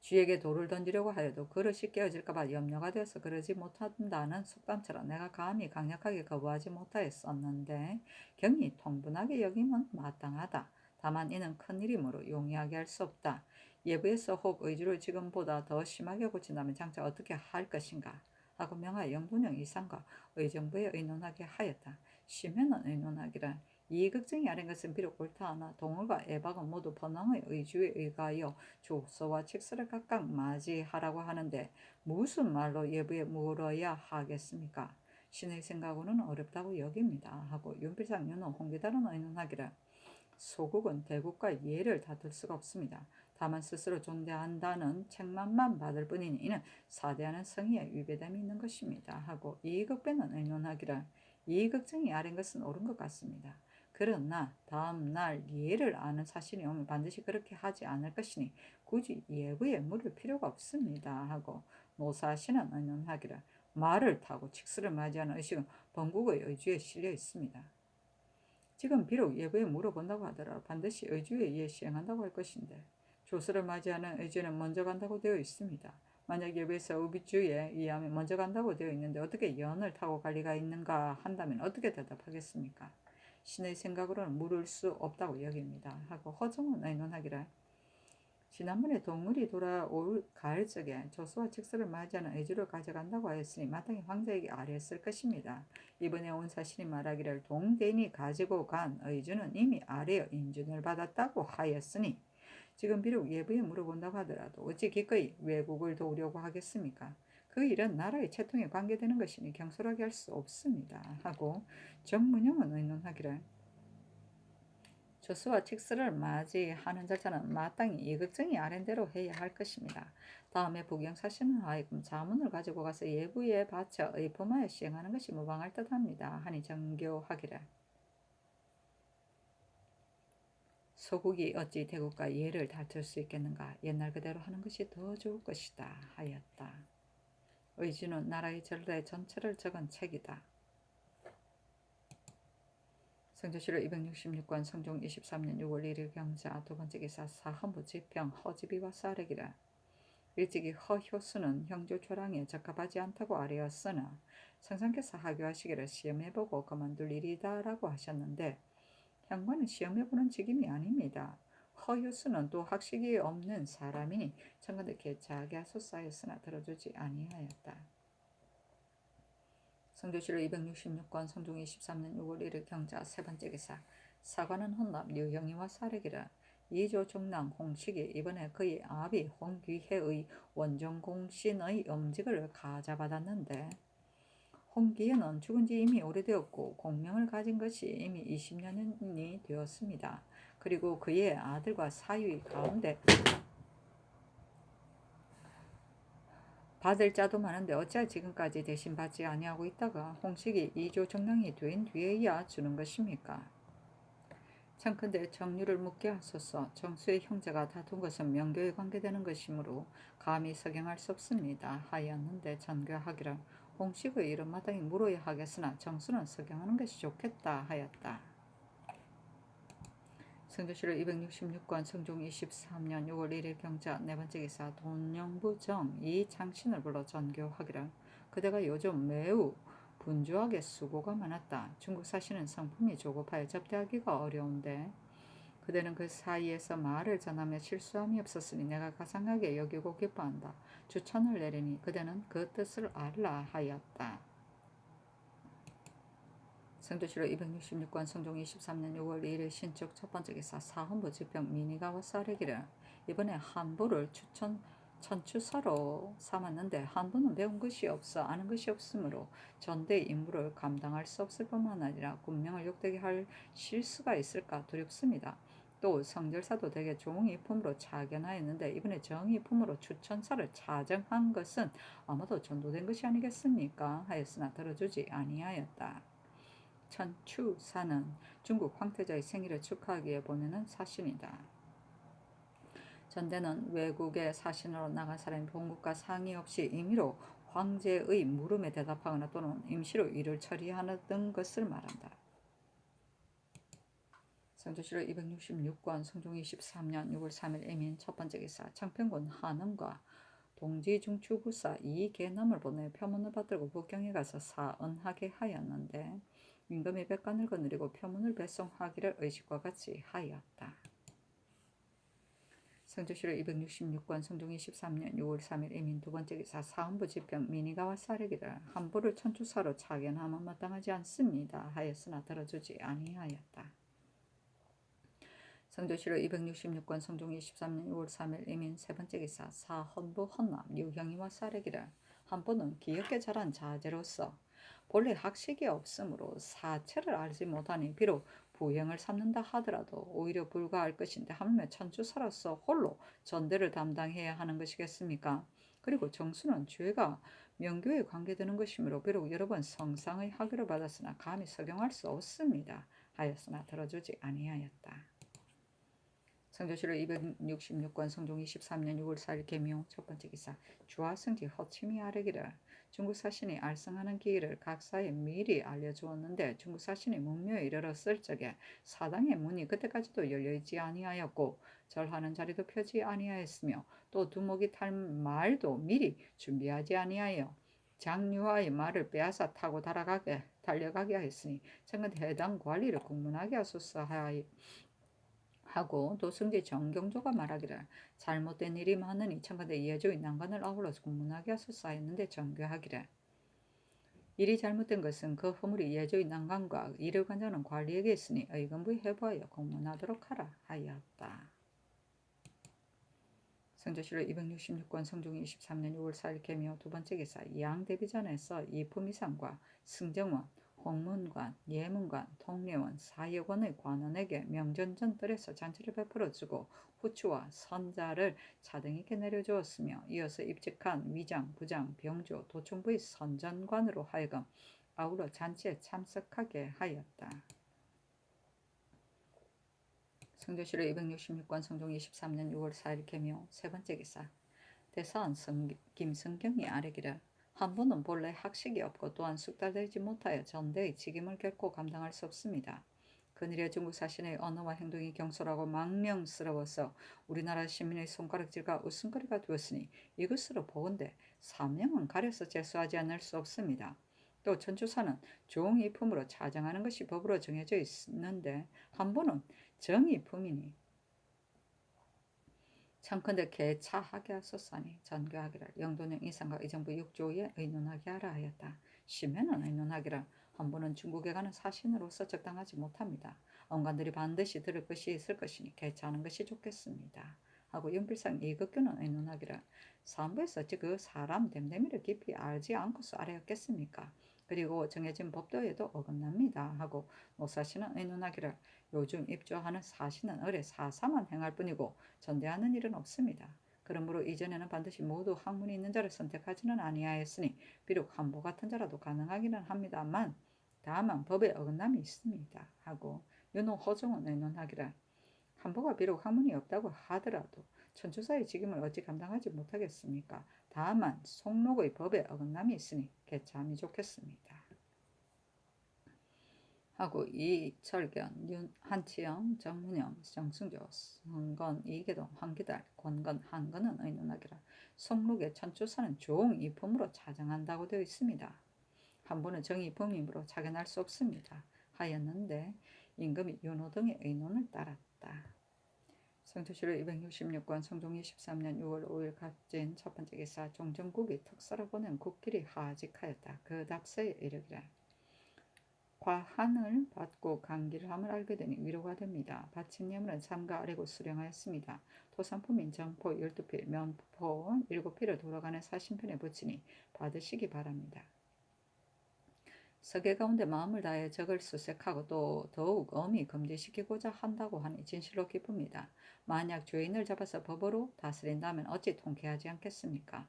쥐에게 돌을 던지려고 하여도 그릇이 깨어질까봐 염려가 되어서 그러지 못한다는 속담처럼 내가 감히 강력하게 거부하지 못하였었는데 경이 통분하게 여기면 마땅하다. 다만 이는 큰일이므로 용이하게 할 수 없다. 예부에서 혹 의주를 지금보다 더 심하게 고친다면 장차 어떻게 할 것인가 하고 명하여 영분영 이상과 의정부에 의논하게 하였다. 심해는 의논하기를 이 걱정이 아닌 것은 비록 옳다 하나 동울과 애박은 모두 번왕의 의주에 의하여 조서와 칙서를 각각 맞이하라고 하는데 무슨 말로 예부에 물어야 하겠습니까? 신의 생각으로는 어렵다고 여깁니다 하고 윤필상 윤호 홍기다는 의논하기를 소국은 대국과 예를 다툴 수가 없습니다. 다만 스스로 존대한다는 책망만 받을 뿐이니 이는 사대하는 성의에 위배됨이 있는 것입니다 하고 이극배는 의논하기를 이극정이 아닌 것은 옳은 것 같습니다. 그러나 다음 날 예를 아는 사신이 오면 반드시 그렇게 하지 않을 것이니 굳이 예부에 물을 필요가 없습니다 하고 노사시는 의논하기를 말을 타고 칙수를 맞이하는 의식은 본국의 의주에 실려 있습니다. 지금 비록 예부에 물어본다고 하더라도 반드시 의주에 의해 시행한다고 할 것인데 조서를 맞이하는 의주는 먼저 간다고 되어 있습니다. 만약 예부에서 의주에 의하면 먼저 간다고 되어 있는데 어떻게 연을 타고 갈 리가 있는가 한다면 어떻게 대답하겠습니까? 신의 생각으로는 물을 수 없다고 여깁니다. 하고 허정은 의논하기를 지난번에 동물이 돌아올 가을 적에 조수와 칙수를 맞이하는 의주를 가져간다고 하였으니 마땅히 황제에게 아뢰었을 것입니다. 이번에 온 사신이 말하기를 동대인이 가지고 간 의주는 이미 아뢰어 인준을 받았다고 하였으니 지금 비록 예부에 물어본다고 하더라도 어찌 기꺼이 외국을 도우려고 하겠습니까? 그 일은 나라의 채통에 관계되는 것이니 경솔하게 할 수 없습니다. 하고 정문영은 의논하기를 조수와 칙스를 맞이하는 절차는 마땅히 이극정이 아랜 대로 해야 할 것입니다. 다음에 부경사신은 하여금 자문을 가지고 가서 예부에 바쳐 의범하여 시행하는 것이 무방할 듯합니다. 하니 정교하기를 소국이 어찌 대국과 예를 다툴 수 있겠는가. 옛날 그대로 하는 것이 더 좋을 것이다 하였다. 의주는 나라의 전례 전체를 적은 책이다. 성조실록 266권 성종 23년 6월 1일 경자 두번째 기사 사헌부 지평 허지비와 사례기라. 일찍이 허효수는 형조초랑에 적합하지 않다고 아뢰었으나 성상께서 하교하시기를 시험해보고 그만둘 일이다라고 하셨는데 향관은 시험해보는 직임이 아닙니다. 허효수는 또 학식이 없는 사람이니 청건대 개차하게 하소서하였으나 들어주지 아니하였다. 성조실록 266권 성종 23년 6월 1일 경자 세번째 기사 사관은 혼남 유형이와 사례기라. 이조 종랑 홍식이 이번에 그의 아비 홍귀해의 원정공신의 엄직을 가자받았는데 홍귀해는 죽은 지 이미 오래되었고 공명을 가진 것이 이미 20년이 되었습니다. 그리고 그의 아들과 사위 가운데 받을 자도 많은데 어찌 지금까지 대신 받지 아니하고 있다가 홍식이 이조 정량이 된 뒤에야 주는 것입니까? 청컨대 정류를 묻게 하소서. 정수의 형제가 다툰 것은 명교에 관계되는 것이므로 감히 석양할 수 없습니다. 하였는데 전교하기를 홍식의 일은 마땅히 물어야 하겠으나 정수는 석양하는 것이 좋겠다 하였다. 성조실록 266권 성종 23년 6월 1일 경자 네번째 기사 돈영부 정 이창신을 불러 전교하기를 그대가 요즘 매우 분주하게 수고가 많았다. 중국 사시는 성품이 조급하여 접대하기가 어려운데 그대는 그 사이에서 말을 전하며 실수함이 없었으니 내가 가상하게 여기고 기뻐한다. 추천을 내리니 그대는 그 뜻을 알라 하였다. 성조실록 266권 성종 23년 6월 2일 신축 첫번째 기사 사헌부 지평 미니가와 사례기를 이번에 한부를 천추사로 삼았는데 한부는 배운 것이 없어 아는 것이 없으므로 전대의 임무를 감당할 수 없을 뿐만 아니라 군명을 욕되게 할 실수가 있을까 두렵습니다. 또 성절사도 대개 종이품으로 차견하였는데 이번에 정이품으로 추천사를 차정한 것은 아마도 전도된 것이 아니겠습니까? 하였으나 들어주지 아니하였다. 천추사는 중국 황태자의 생일을 축하하기 위해 보내는 사신이다. 전대는 외국에 사신으로 나간 사람이 본국과 상의 없이 임의로 황제의 물음에 대답하거나 또는 임시로 일을 처리하는 것을 말한다. 성조실록 266권 성종 23년 6월 3일 이민 첫번째 기사 청평군 한음과 동지중추구사 이계남을 보내 표문을 받들고 북경에 가서 사언하게 하였는데 임금이 백관을 거느리고 표문을 배송하기를 의식과 같이 하였다. 성조실록 266권 성종 23년 6월 3일 이민 두번째 기사 사헌부 지평 미니가와 사례기를 한부를 천추사로 차견함은 마땅하지 않습니다. 하였으나 들어주지 아니하였다. 성조실록 266권 성종 23년 6월 3일 이민 세번째 기사 사헌부 헌남 유형이와 사례기를 한부는 귀엽게 자란 자제로서 본래 학식이 없으므로 사체를 알지 못하니 비록 부형을 삼는다 하더라도 오히려 불가할 것인데 하물며 천추사로서 홀로 전대를 담당해야 하는 것이겠습니까? 그리고 정수는 죄가 명교에 관계되는 것이므로 비록 여러 번 성상의 학위를 받았으나 감히 석용할 수 없습니다. 하였으나 들어주지 아니하였다. 성조실록 266권 성종 23년 6월 4일 개묘 첫 번째 기사 주하성지 허침이 아뢰기를 중국 사신이 알성하는 기일을 각사에 미리 알려주었는데 중국 사신이 문묘에 이르렀을 적에 사당의 문이 그때까지도 열려있지 아니하였고 절하는 자리도 펴지 아니하였으며 또 두목이 탈 말도 미리 준비하지 아니하여 장유아의 말을 빼앗아 타고 달려가게 하였으니 청컨대 해당 관리를 공문하게 하소서 하고 또 승제 정경조가 말하기를 잘못된 일이 많으니 청컨대 예조의 난관을 아울러서 공문하게 하소서 하였는데 정교하기를 일이 잘못된 것은 그 허물이 예조의 난관과 이를 관장하는 관리에게 있으니 의금부에 해부하여 공문하도록 하라 하였다. 성조실록 266권 성종 23년 6월 4일 개묘 두 번째 기사 양대비전에서 이품이상과 승정원, 홍문관, 예문관, 통례원, 사역원의 관원에게 명전전 뜰에서 잔치를 베풀어주고 후추와 선자를 차등있게 내려주었으며 이어서 입직한 위장, 부장, 병조, 도충부의 선전관으로 하여금 아울러 잔치에 참석하게 하였다. 성조실록 266권 성종 23년 6월 4일 개묘 세 번째 기사 대사원 김성경이 아뢰기를 한 분은 본래 학식이 없고 또한 숙달되지 못하여 전대의 직임을 결코 감당할 수 없습니다. 그늘의 중국 사신의 언어와 행동이 경솔하고 망령스러워서 우리나라 시민의 손가락질과 웃음거리가 되었으니 이것으로 보건대 사명은 가려서 제수하지 않을 수 없습니다. 또 천주사는 종이품으로 차정하는 것이 법으로 정해져 있는데 한 분은 정이품이니 청컨대 개차하게 하소서니 전교하기를 영돈령 이상과 의정부 6조에 의논하게 하라 하였다. 심해는 의논하기를 한 분은 중국에 가는 사신으로서 적당하지 못합니다. 언관들이 반드시 들을 것이 있을 것이니 개차하는 것이 좋겠습니다. 하고 연필상 이극규는 의논하기를 사무에서 어찌 그 사람 됨됨이를 깊이 알지 않고서 아뢰었겠습니까? 그리고 정해진 법도에도 어긋납니다. 하고 노사신은 의논하기를 요즘 입조하는 사신은 을에 사사만 행할 뿐이고 전대하는 일은 없습니다. 그러므로 이전에는 반드시 모두 학문이 있는 자를 선택하지는 아니하였으니 비록 한보 같은 자라도 가능하기는 합니다만 다만 법에 어긋남이 있습니다. 하고 윤호 허종은 의논하기를 한보가 비록 학문이 없다고 하더라도 천주사의 직임을 어찌 감당하지 못하겠습니까? 다만 속록의 법에 어긋남이 있으니 개참이 좋겠습니다. 하고 이철견, 한치영, 정문영, 정승조, 성건, 이계동, 황기달, 권건, 한건은 의논하기라 속록의 천주사는 종이품으로 차정한다고 되어 있습니다. 한부는 정이품이므로 차견할 수 없습니다. 하였는데 임금이 윤호 등의 의논을 따랐다. 성조실록 266권 성종 23년 6월 5일 갑진 첫 번째 기사 종정국이 특사로 보낸 국길이 하직하였다. 그 답서에 이르기를 과한을 받고 강길함을 알게 되니 위로가 됩니다. 바친 예물은 삼가 아래고 수령하였습니다. 토산품인 정포 12필, 면포 7필을 돌아가는 사신편에 붙이니 받으시기 바랍니다. 서계 가운데 마음을 다해 적을 수색하고 또 더욱 엄히 금지시키고자 한다고 하니 진실로 기쁩니다. 만약 죄인을 잡아서 법으로 다스린다면 어찌 통쾌하지 않겠습니까?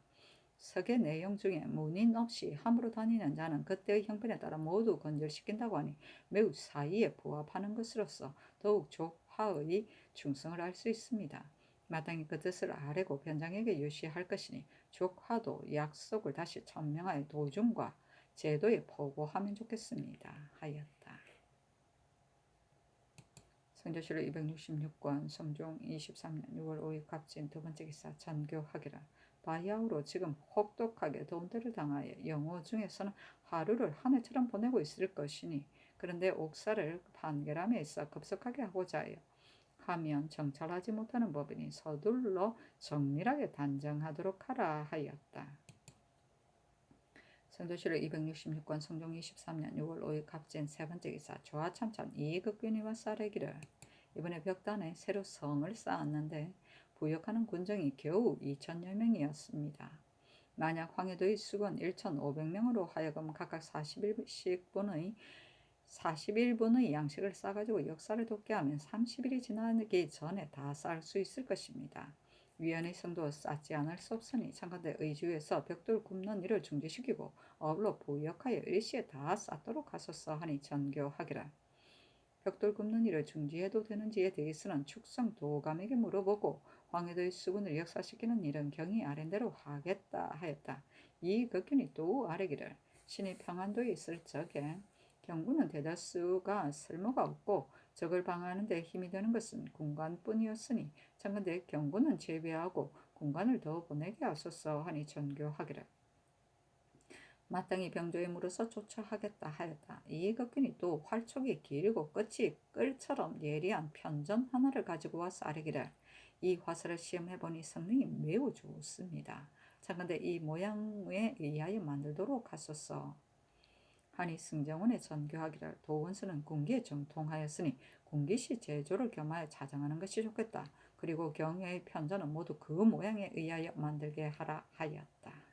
서계 내용 중에 문인 없이 함부로 다니는 자는 그때의 형편에 따라 모두 건절시킨다고 하니 매우 사의에 부합하는 것으로서 더욱 족화의 충성을 알 수 있습니다. 마땅히 그 뜻을 아뢰고 변장에게 유시할 것이니 족화도 약속을 다시 천명하여 도중과 제도에 보고하면 좋겠습니다. 하였다. 성조실록 266권 성종 23년 6월 5일 갑진 두 번째 기사 전교하기라 바야흐로 지금 혹독하게 돈대를 당하여 영호 중에서는 하루를 한 해처럼 보내고 있을 것이니 그런데 옥사를 판결함에 있어 급속하게 하고자 하면 정찰하지 못하는 법이니 서둘러 정밀하게 단정하도록 하라 하였다. 성조실록 266권 성종 23년 6월 5일 갑진 세 번째 기사 조하참참 이익극균이와 쌀에기를 이번에 벽단에 새로 성을 쌓았는데 부역하는 군정이 겨우 2천여 명이었습니다. 만약 황해도의 수군 1,500명으로 하여금 각각 41분의 양식을 싸가지고 역사를 돕게 하면 30일이 지나기 전에 다 쌀 수 있을 것입니다. 위안의 성도 쌓지 않을 수 없으니 청컨대 의주에서 벽돌 굽는 일을 중지시키고 어울러 부역하여 일시에 다 쌓도록 하소서 하니 전교하기라. 벽돌 굽는 일을 중지해도 되는지에 대해서는 축성 도감에게 물어보고 황해도의 수군을 역사시키는 일은 경이 아랜대로 하겠다 하였다. 이극균이 또 아뢰기를 신이 평안도에 있을 적에 경군은 대다수가 쓸모가 없고 적을 방어하는 데 힘이 되는 것은 군관뿐이었으니 장건대 경군은 제비하고 군관을 더 보내게 하소서 하니 전교하기를 마땅히 병조에 물어서 조처하겠다 하였다. 이익업균이 또 활촉이 길고 끝이 끌처럼 예리한 편전 하나를 가지고 와서 아뢰기를 이 화살을 시험해보니 성능이 매우 좋습니다. 장건대 이 모양에 의하여 만들도록 하소서 하니 승정원의 전교하기를 도원수는 군기에 정통하였으니 군기시 제조를 겸하여 자정하는 것이 좋겠다. 그리고 경의 편전은 모두 그 모양에 의하여 만들게 하라 하였다.